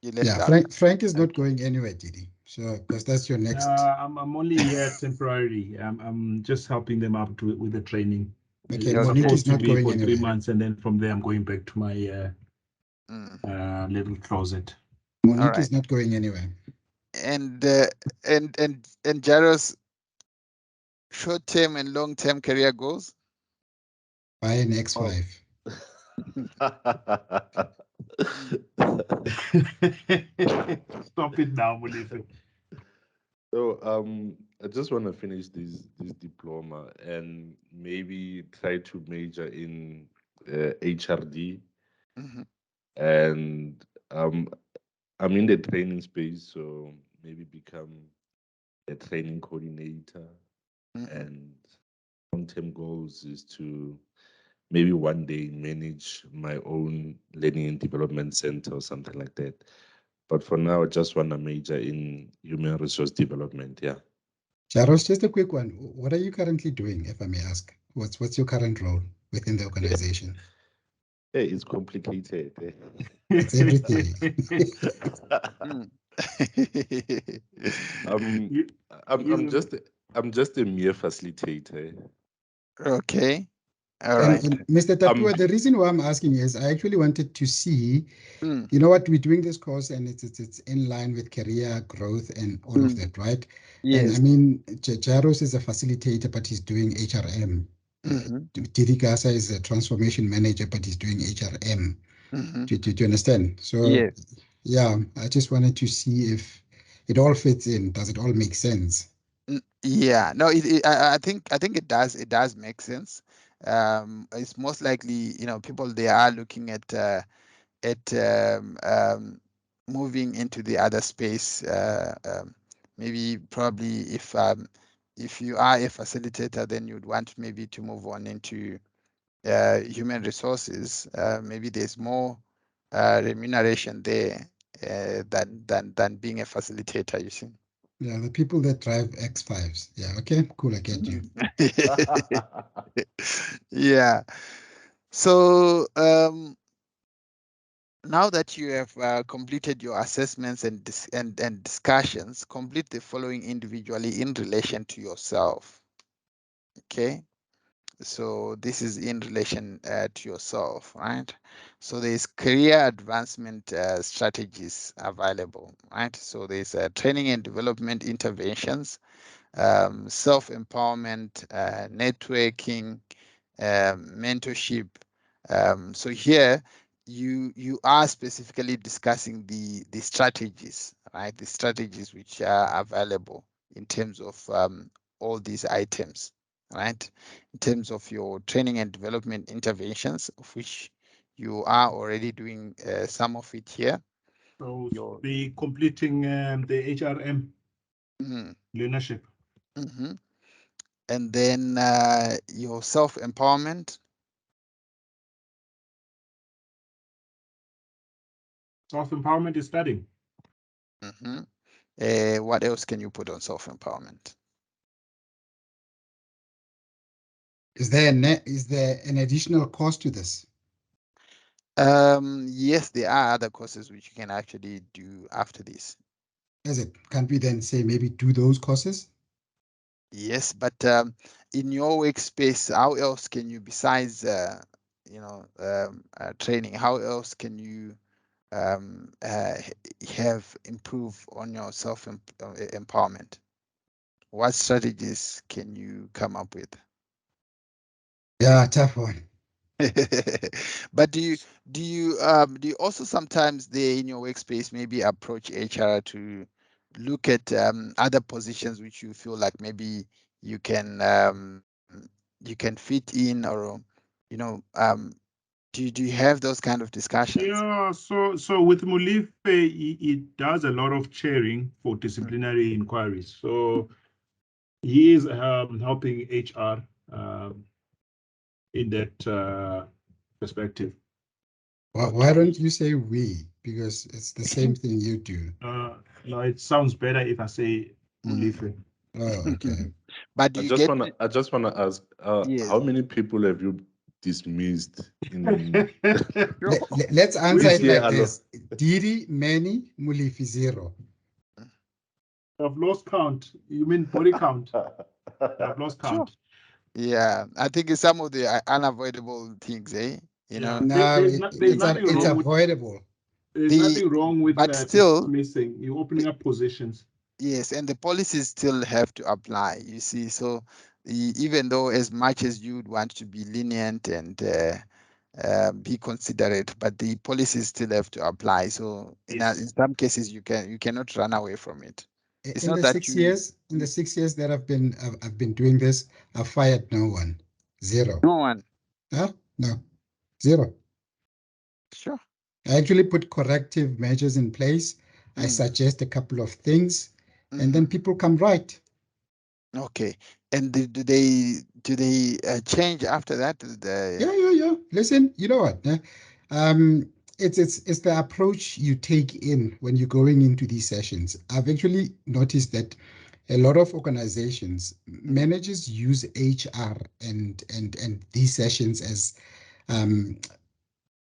Speaker 1: You left
Speaker 5: Yeah,
Speaker 1: out.
Speaker 5: Frank is not
Speaker 1: Okay.
Speaker 5: going anywhere, Didi. So because that's your next.
Speaker 2: I'm only here temporarily. I'm just helping them out with the training.
Speaker 5: Okay,
Speaker 2: It's
Speaker 5: Monique is
Speaker 2: supposed to
Speaker 5: not
Speaker 2: be
Speaker 5: going
Speaker 2: for 3
Speaker 5: anywhere.
Speaker 2: months, and then from there I'm going back to my
Speaker 1: Mm.
Speaker 2: little closet.
Speaker 1: All
Speaker 5: Monique
Speaker 1: right.
Speaker 5: is not going anywhere.
Speaker 1: And Jaro's short-term and long-term career goals.
Speaker 5: Buy an
Speaker 4: Oh.
Speaker 5: X5.
Speaker 2: Stop it now, Mulife.
Speaker 4: So I just want to finish this diploma and maybe try to major in HRD,
Speaker 1: Mhm,
Speaker 4: and I'm in the training space, so maybe become a training coordinator.
Speaker 1: mhm.
Speaker 4: And long-term goals is to maybe one day manage my own learning and development center or something like that. But for now, I just want to major in human resource development. Yeah.
Speaker 5: Jaros, just a quick one. What are you currently doing, if I may ask? What's your current role within the organization?
Speaker 4: Hey, it's complicated.
Speaker 5: It's everything.
Speaker 1: Mm.
Speaker 4: I'm
Speaker 2: You,
Speaker 4: I'm
Speaker 2: you,
Speaker 4: I'm just a mere facilitator.
Speaker 1: Okay. All
Speaker 5: And,
Speaker 1: right.
Speaker 4: I'm
Speaker 5: and Mr.
Speaker 4: I'm
Speaker 5: Tapua, the reason why I'm asking is I actually wanted to see,
Speaker 1: Mm,
Speaker 5: you know what, we're doing this course and it's in line with career growth and all of
Speaker 1: mm.
Speaker 5: that, right? And I
Speaker 1: Yes.
Speaker 5: mean, Jaros is a facilitator, but he's doing HRM.
Speaker 1: Mhm,
Speaker 5: Didi Gasa is a transformation manager, but he's doing HRM.
Speaker 1: mhm.
Speaker 5: Do you understand? So,
Speaker 1: Yes.
Speaker 5: yeah, I just wanted to see if it all fits in. Does it all make sense?
Speaker 1: Yeah. No, I think it does make sense. It's most likely, people they are looking at moving into the other space. Maybe probably if you are a facilitator, then you'd want maybe to move on into human resources. Maybe there's more remuneration there than being a facilitator. You see.
Speaker 5: Yeah, the people that drive X5s. Yeah, okay, cool, I get you.
Speaker 1: Yeah. So now that you have completed your assessments and discussions, complete the following individually in relation to yourself. Okay. So this is in relation to yourself, right? So there's career advancement strategies available, right? So there's training and development interventions, self-empowerment, networking, mentorship. So here you are specifically discussing the strategies, right? The strategies which are available in terms of all these items, right? In terms of your training and development interventions, of which you are already doing some of it here.
Speaker 2: so
Speaker 1: Your
Speaker 2: the completing the HRM
Speaker 1: mhm,
Speaker 2: leadership.
Speaker 1: mhm. And then your self-empowerment.
Speaker 2: Self-empowerment is studying.
Speaker 1: Mhm. What else can you put on self-empowerment?
Speaker 5: Is there an additional cost to this?
Speaker 1: Yes, there are other courses which you can actually do after this.
Speaker 5: Is it? Can't we then say maybe do those courses?
Speaker 1: Yes, but in your workspace, how else can you, besides training, how else can you have improve on your empowerment? What strategies can you come up with?
Speaker 5: Yeah, tough one.
Speaker 1: But do you also sometimes there in your workspace maybe approach HR to look at other positions which you feel like maybe you can you can fit in, or do you have those kind of discussions?
Speaker 2: Yeah, so with Mulife, he does a lot of chairing for
Speaker 1: Mm,
Speaker 2: disciplinary inquiries. So he is helping HR in that perspective.
Speaker 5: Why don't you say we? Because it's the same thing you do.
Speaker 2: No, it sounds better if I say
Speaker 1: mm.
Speaker 2: Mulife.
Speaker 5: Oh, okay.
Speaker 1: But do
Speaker 4: I
Speaker 1: you
Speaker 4: just
Speaker 1: get
Speaker 4: wanna I just wanna ask,
Speaker 1: yes.
Speaker 4: how many people have you dismissed in
Speaker 5: Let's answer it
Speaker 4: Yeah,
Speaker 5: like
Speaker 4: hello.
Speaker 5: this. Didi, Manny, Mulifi, 0.
Speaker 2: I've lost count. You mean body count? I've lost count.
Speaker 1: Yeah, I think it's some of the unavoidable things, eh? You know,
Speaker 5: No,
Speaker 2: there's nothing
Speaker 5: it's
Speaker 2: wrong with
Speaker 5: avoidable.
Speaker 2: there's nothing wrong with
Speaker 1: but still,
Speaker 2: dismissing. You're opening up positions.
Speaker 1: yes, and the policies still have to apply, you see. So even though as much as you'd want to be lenient and be considerate, but the policies still have to apply. So in some cases, you cannot run away from it. It's
Speaker 5: In
Speaker 1: not
Speaker 5: the
Speaker 1: that
Speaker 5: 6 years, in the 6 years that I've been doing this, I've fired no one. 0.
Speaker 1: No one.
Speaker 5: Huh? No. 0.
Speaker 1: Sure.
Speaker 5: I actually put corrective measures in place. I suggest a couple of things, and then people come right.
Speaker 1: Okay. And do they change after that?
Speaker 5: Yeah. Listen, you know what? It's the approach you take in when you're going into these sessions. I've actually noticed that a lot of organizations, managers use HR and these sessions as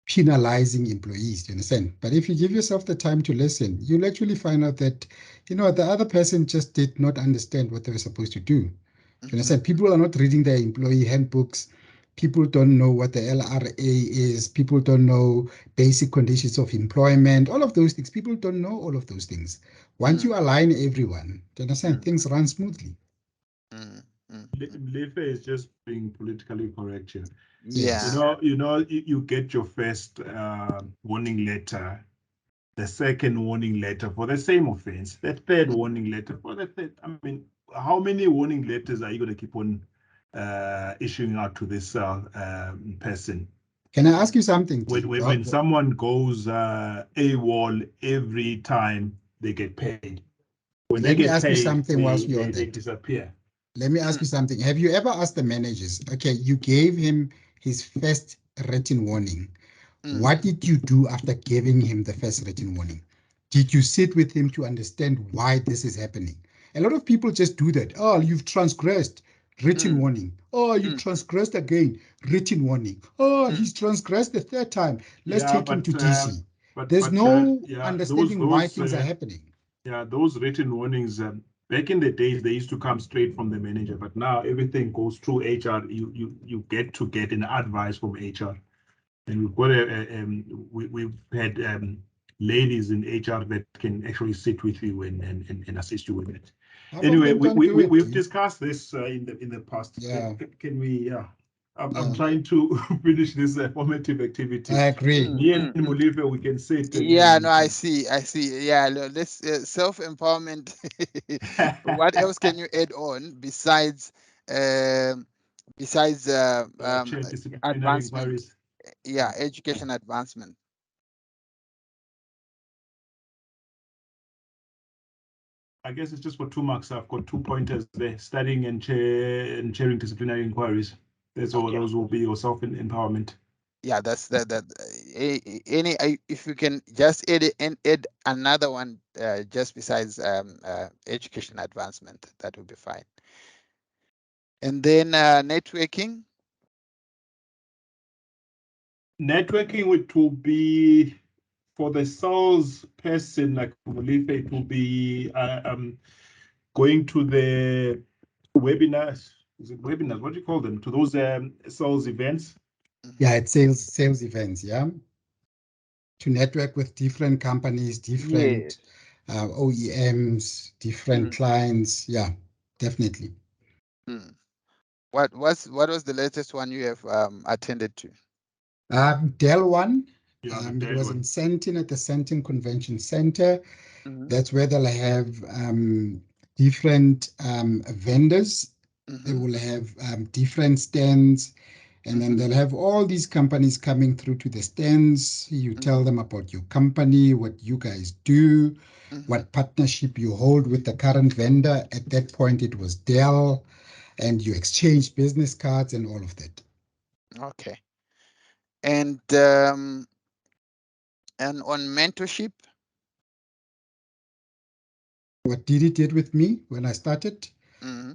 Speaker 5: penalizing employees, do you understand? But if you give yourself the time to listen, you'll actually find out that, the other person just did not understand what they were supposed to do. Do you understand? People are not reading their employee handbooks. People don't know what the LRA is. People don't know basic conditions of employment, all of those things. People don't know all of those things. Once you align everyone, do you understand? Things run smoothly.
Speaker 2: Lefe is just being politically correct here.
Speaker 1: Yeah.
Speaker 2: You get your first warning letter, the second warning letter for the same offense, the third warning letter for the third. I mean, how many warning letters are you going to keep on issuing out to this person?
Speaker 5: Can I ask you something?
Speaker 2: When someone goes AWOL every time they get paid, when they get paid, they disappear.
Speaker 5: Let me ask you something. Have you ever asked the managers, okay, you gave him his first written warning. What did you do after giving him the first written warning? Did you sit with him to understand why this is happening? A lot of people just do that. Oh, you've transgressed, written warning. Oh, you transgressed again, written warning. Oh, he's transgressed the third time. Let's take him to DC. There's no understanding why things are happening.
Speaker 2: Yeah, those written warnings, back in the days, they used to come straight from the manager, but now everything goes through HR. You get to get an advice from HR. And we've got we've had ladies in HR that can actually sit with you and assist you with it. Anyway, we've discussed this in the past.
Speaker 5: Yeah.
Speaker 2: Can we? Yeah. I'm trying to finish this formative activity.
Speaker 5: I agree.
Speaker 2: Me and Mulife, we can sit.
Speaker 1: Yeah, no, I see. Yeah, let's self-empowerment. What else can you add on besides advancement? Yeah, education advancement.
Speaker 2: I guess it's just for 2 marks. I've got 2 pointers there: studying and chairing disciplinary inquiries. That's all. Those will be your self-empowerment.
Speaker 1: Yeah, that's that. If you can just add another one just besides education advancement, that would be fine. And then networking.
Speaker 2: Networking, it will be for the sales person like Mulife, it will be going to the webinars. Is it webinars? What do you call them? To those sales events?
Speaker 5: Yeah, it's sales events, yeah. To network with different companies, different OEMs, different clients. Yeah, definitely.
Speaker 1: What was the latest one you have attended to?
Speaker 5: Dell one.
Speaker 2: Yeah,
Speaker 5: it was in Sentin at the Sentin Convention Center. That's where they'll have different vendors. They will have different stands. And then they'll have all these companies coming through to the stands. You tell them about your company, what you guys do, what partnership you hold with the current vendor. At that point, it was Dell, and you exchange business cards and all of that.
Speaker 1: Okay. And on mentorship?
Speaker 5: What Didi did with me when I started,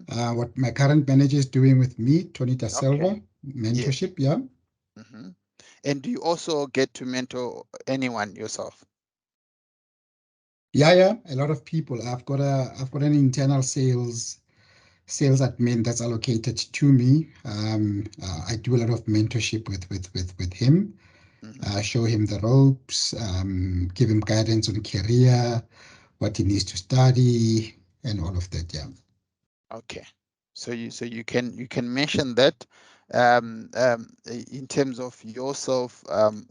Speaker 5: what my current manager is doing with me, Tony Da Silva, mentorship, yeah.
Speaker 1: And do you also get to mentor anyone yourself?
Speaker 5: Yeah, a lot of people. I've got an internal sales admin that's allocated to me. I do a lot of mentorship with him. Show him the ropes, give him guidance on career, what he needs to study, and all of that. Yeah.
Speaker 1: Okay, so you can mention that in terms of yourself,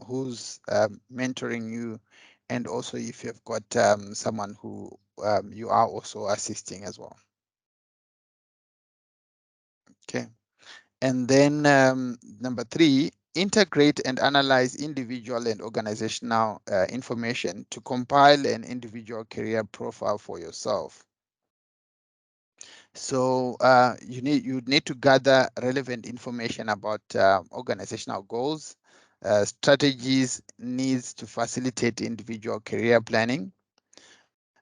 Speaker 1: who's mentoring you, and also if you've got someone who you are also assisting as well. Okay, and then number 3, integrate and analyze individual and organizational information to compile an individual career profile for yourself. So you need to gather relevant information about organizational goals, strategies, needs to facilitate individual career planning.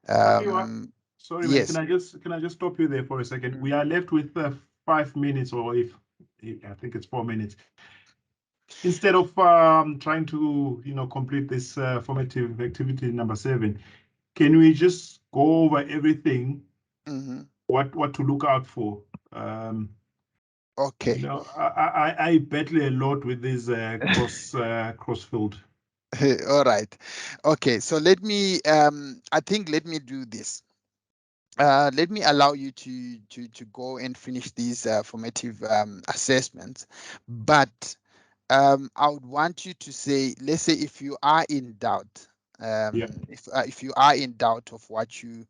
Speaker 2: Sorry,
Speaker 1: Yes.
Speaker 2: man. Can I just stop you there for a second? We are left with 5 minutes, or if I think it's 4 minutes. Instead of trying to complete this formative activity number 7, can we just go over everything? What to look out for?
Speaker 1: Okay.
Speaker 2: I battle a lot with this crossfield.
Speaker 1: All right. Okay. So let me. Let me do this. Let me allow you to go and finish these formative assessments, but I would want you to say, let's say, if you are in doubt, if you are in doubt of what you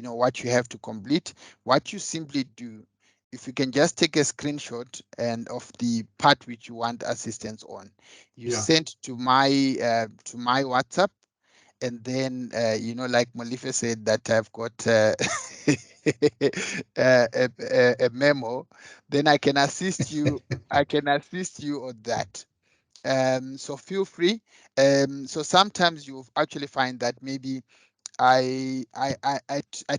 Speaker 1: what you have to complete, what you simply do, if you can just take a screenshot and of the part which you want assistance on, you send to my WhatsApp, and then like Molife said, that I've got a memo, then I can assist you. I can assist you on that. So feel free. So sometimes you actually find that maybe I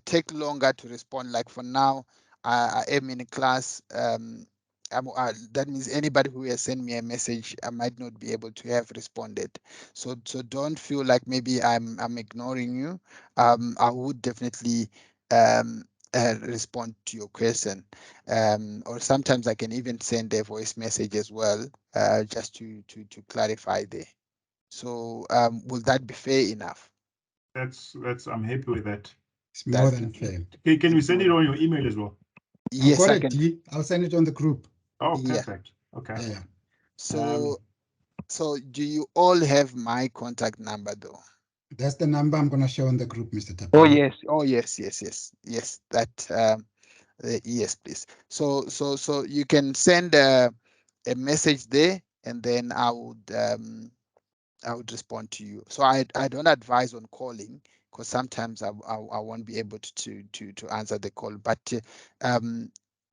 Speaker 1: take longer to respond. Like for now, I am in a class. That means anybody who has sent me a message, I might not be able to have responded. So don't feel like maybe I'm ignoring you. I would definitely respond to your question. Or sometimes I can even send a voice message as well, just to clarify there. So will that be fair enough?
Speaker 2: That's I'm happy with that.
Speaker 5: It's more than fair.
Speaker 2: Can you send it on your email as well?
Speaker 1: Yes,
Speaker 5: I've got
Speaker 1: I
Speaker 5: it,
Speaker 1: can.
Speaker 5: D. I'll send it on the group.
Speaker 2: Oh,
Speaker 1: Yeah.
Speaker 2: perfect. Okay.
Speaker 5: Yeah.
Speaker 1: So do you all have my contact number though?
Speaker 5: That's the number I'm going to show on the group, Mr. Tapia.
Speaker 1: Oh yes. Oh yes. That yes, please. So you can send a message there, and then I would respond to you. So I don't advise on calling, because sometimes I won't be able to answer the call. But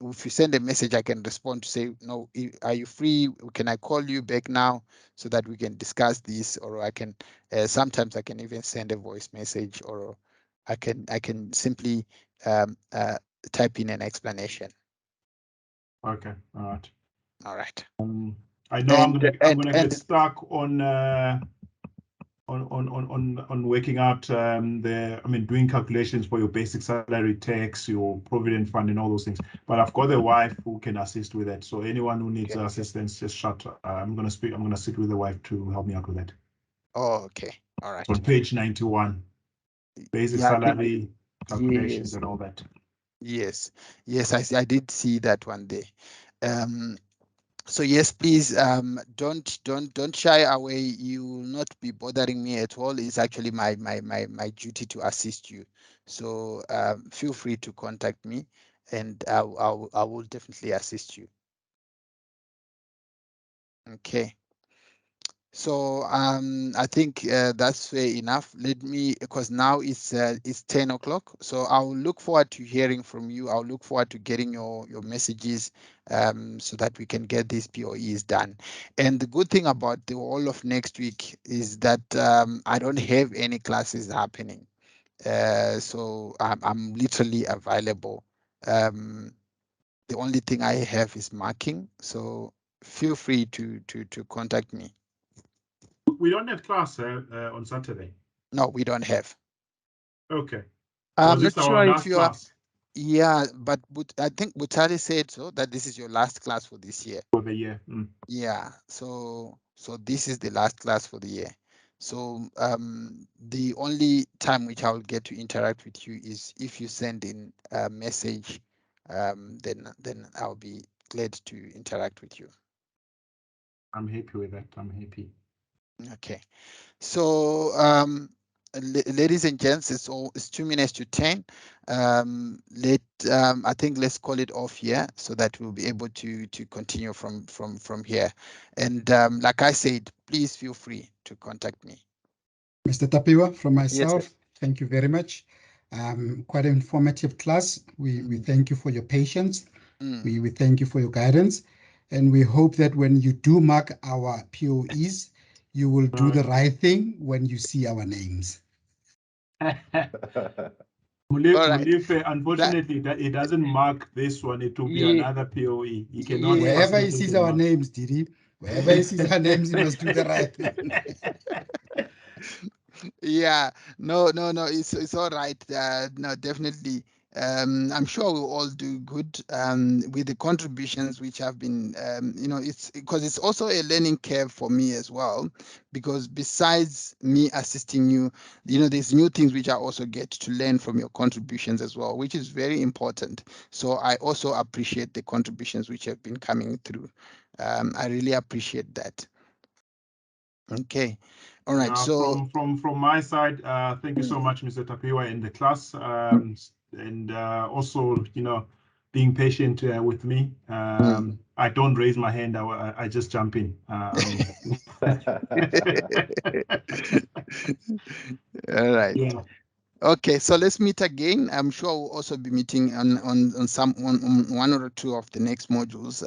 Speaker 1: if you send a message, I can respond to say, no, are you free? Can I call you back now so that we can discuss this? Or I can sometimes I can even send a voice message, or I can simply type in an explanation.
Speaker 2: Okay. All right.
Speaker 1: All right.
Speaker 2: I know I'm gonna get stuck on working out doing calculations for your basic salary tax, your provident fund, and all those things. But I've got a wife who can assist with that. So anyone who needs assistance, just shut. I'm gonna sit with the wife to help me out with that.
Speaker 1: Oh, okay. All right.
Speaker 2: It's on page 91, basic salary calculations and all that.
Speaker 1: Yes, I did see that one day. So yes, please, don't shy away. You will not be bothering me at all. It's actually my duty to assist you. So feel free to contact me, and I will definitely assist you. Okay. So I think that's fair enough. Let me, because now it's 10 o'clock. So I'll look forward to hearing from you. I'll look forward to getting your messages, so that we can get these POEs done. And the good thing about the whole of next week is that I don't have any classes happening. So I'm literally available. The only thing I have is marking. So feel free to contact me.
Speaker 2: We don't have class on Saturday.
Speaker 1: No, we don't have.
Speaker 2: Okay.
Speaker 1: I'm
Speaker 2: Was
Speaker 1: not
Speaker 2: this our
Speaker 1: sure if
Speaker 2: last
Speaker 1: you are.
Speaker 2: class
Speaker 1: Yeah, but I think Butali said so that this is your last class for this year.
Speaker 2: for the year?
Speaker 1: Yeah, so this is the last class for the year. So the only time which I will get to interact with you is if you send in a message, then I'll be glad to interact with you.
Speaker 2: I'm happy with that. I'm happy.
Speaker 1: Okay. So ladies and gents, it's 2 minutes to 10. I think let's call it off here so that we'll be able to continue from here. And like I said, please feel free to contact me.
Speaker 5: Mr. Tapiwa, from
Speaker 1: Yes, sir.
Speaker 5: myself, thank you very much. Quite an informative class. We thank you for your patience. We thank you for your guidance. And we hope that when you do mark our POEs, you will do the right thing when you see our names.
Speaker 2: Mulife, unfortunately, it doesn't mark this one. It will be another POE. He cannot
Speaker 5: Wherever he
Speaker 2: facilitate
Speaker 5: sees
Speaker 2: and
Speaker 5: our
Speaker 2: mark.
Speaker 5: names, Didi, wherever he sees our names, he must do the right thing.
Speaker 1: Yeah, no, it's all right. No, definitely. I'm sure we'll all do good with the contributions which have been, it's because it's also a learning curve for me as well, because besides me assisting you, there's new things which I also get to learn from your contributions as well, which is very important. So I also appreciate the contributions which have been coming through. I really appreciate that. Okay. All right. So
Speaker 2: from my side, thank you so much, Mr. Tapiwa, in the class, and also being patient with me. I don't raise my hand. I just jump in.
Speaker 1: All right.
Speaker 2: Yeah.
Speaker 1: Okay, so let's meet again. I'm sure we'll also be meeting on some on one or two of the next modules.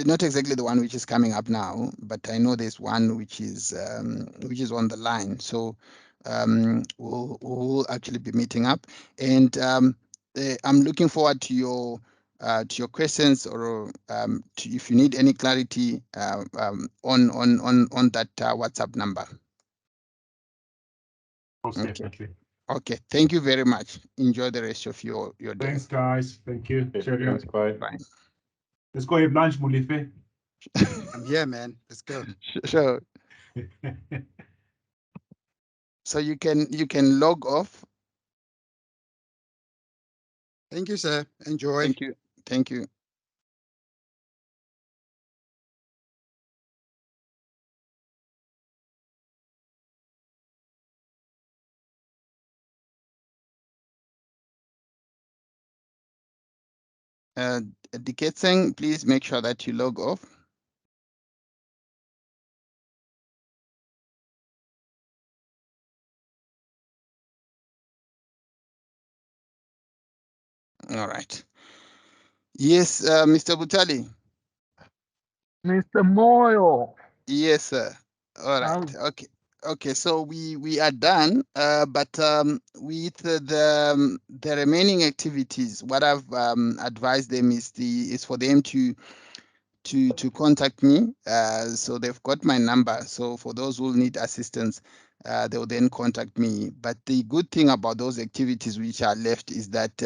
Speaker 1: Not exactly the one which is coming up now, but I know there's one which is on the line. So we'll actually be meeting up, and I'm looking forward to your questions, or if you need any clarity on that WhatsApp number.
Speaker 2: Most
Speaker 1: Okay.
Speaker 2: definitely.
Speaker 1: Okay, thank you very much. Enjoy the rest of your day.
Speaker 2: Thanks, guys. Thank you. Cheerio.
Speaker 4: Thanks, bye.
Speaker 1: Bye.
Speaker 2: Let's go have lunch, Mulife.
Speaker 5: I'm here, man. Let's go.
Speaker 1: Sure. So you can log off.
Speaker 5: Thank you, sir. Enjoy.
Speaker 1: Thank you. Thank you. Diketseng, please make sure that you log off. All right. Yes, Mr. Butali.
Speaker 8: Mr. Moyo.
Speaker 1: Yes, sir. All right. Okay. Okay. So we are done. But with the remaining activities, what I've advised them is for them to contact me. So they've got my number. So for those who need assistance, they'll then contact me. But the good thing about those activities which are left is that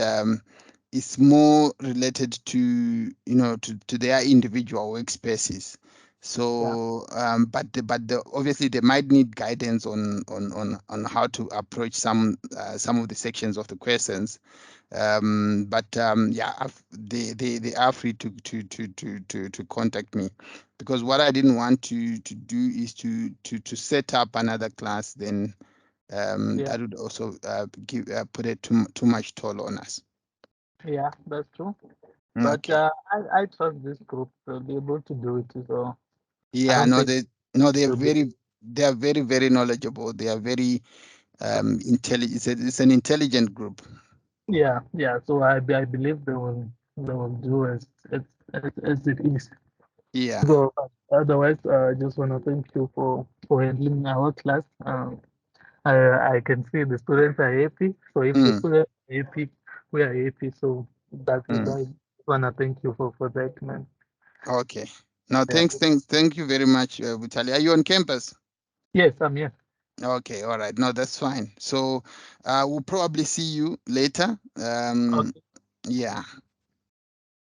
Speaker 1: it's more related to to their individual workspaces. So obviously they might need guidance on how to approach some of the sections of the questions. Yeah, they are free to contact me, because what I didn't want to do is to set up another class. Then that would also put it too much toll on us.
Speaker 8: Yeah, that's true. But
Speaker 1: Okay.
Speaker 8: I trust this group will be able to do it. So I
Speaker 1: Yeah,
Speaker 8: don't
Speaker 1: no,
Speaker 8: think
Speaker 1: they're
Speaker 8: it'll be.
Speaker 1: very knowledgeable. They are very intelligent. It's an intelligent group.
Speaker 8: Yeah. So I believe they will do as it is.
Speaker 1: Yeah.
Speaker 8: So otherwise, I just want to thank you for handling our class. I can see the students are happy. So if the
Speaker 1: Mm,
Speaker 8: students are happy, we are happy. So that's it.
Speaker 1: mm.
Speaker 8: I want to thank you for that, man.
Speaker 1: Okay. No,
Speaker 8: Yeah.
Speaker 1: thank you very much, Vitali. Are you on campus?
Speaker 8: Yes, I'm here.
Speaker 1: Okay, all right. No, that's fine. So we'll probably see you later.
Speaker 8: Okay.
Speaker 1: Yeah.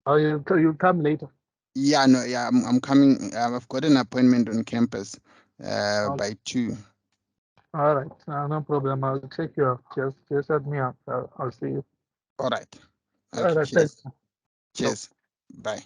Speaker 8: Oh, you come later.
Speaker 1: Yeah, no, yeah, I'm coming. I've got an appointment on campus
Speaker 8: Okay.
Speaker 1: by 2.
Speaker 8: All right. No problem. I'll check you out. Just add me up. I'll see you.
Speaker 1: All right.
Speaker 8: All
Speaker 1: Okay,
Speaker 8: right. Thanks.
Speaker 1: cheers. Cheers. Bye.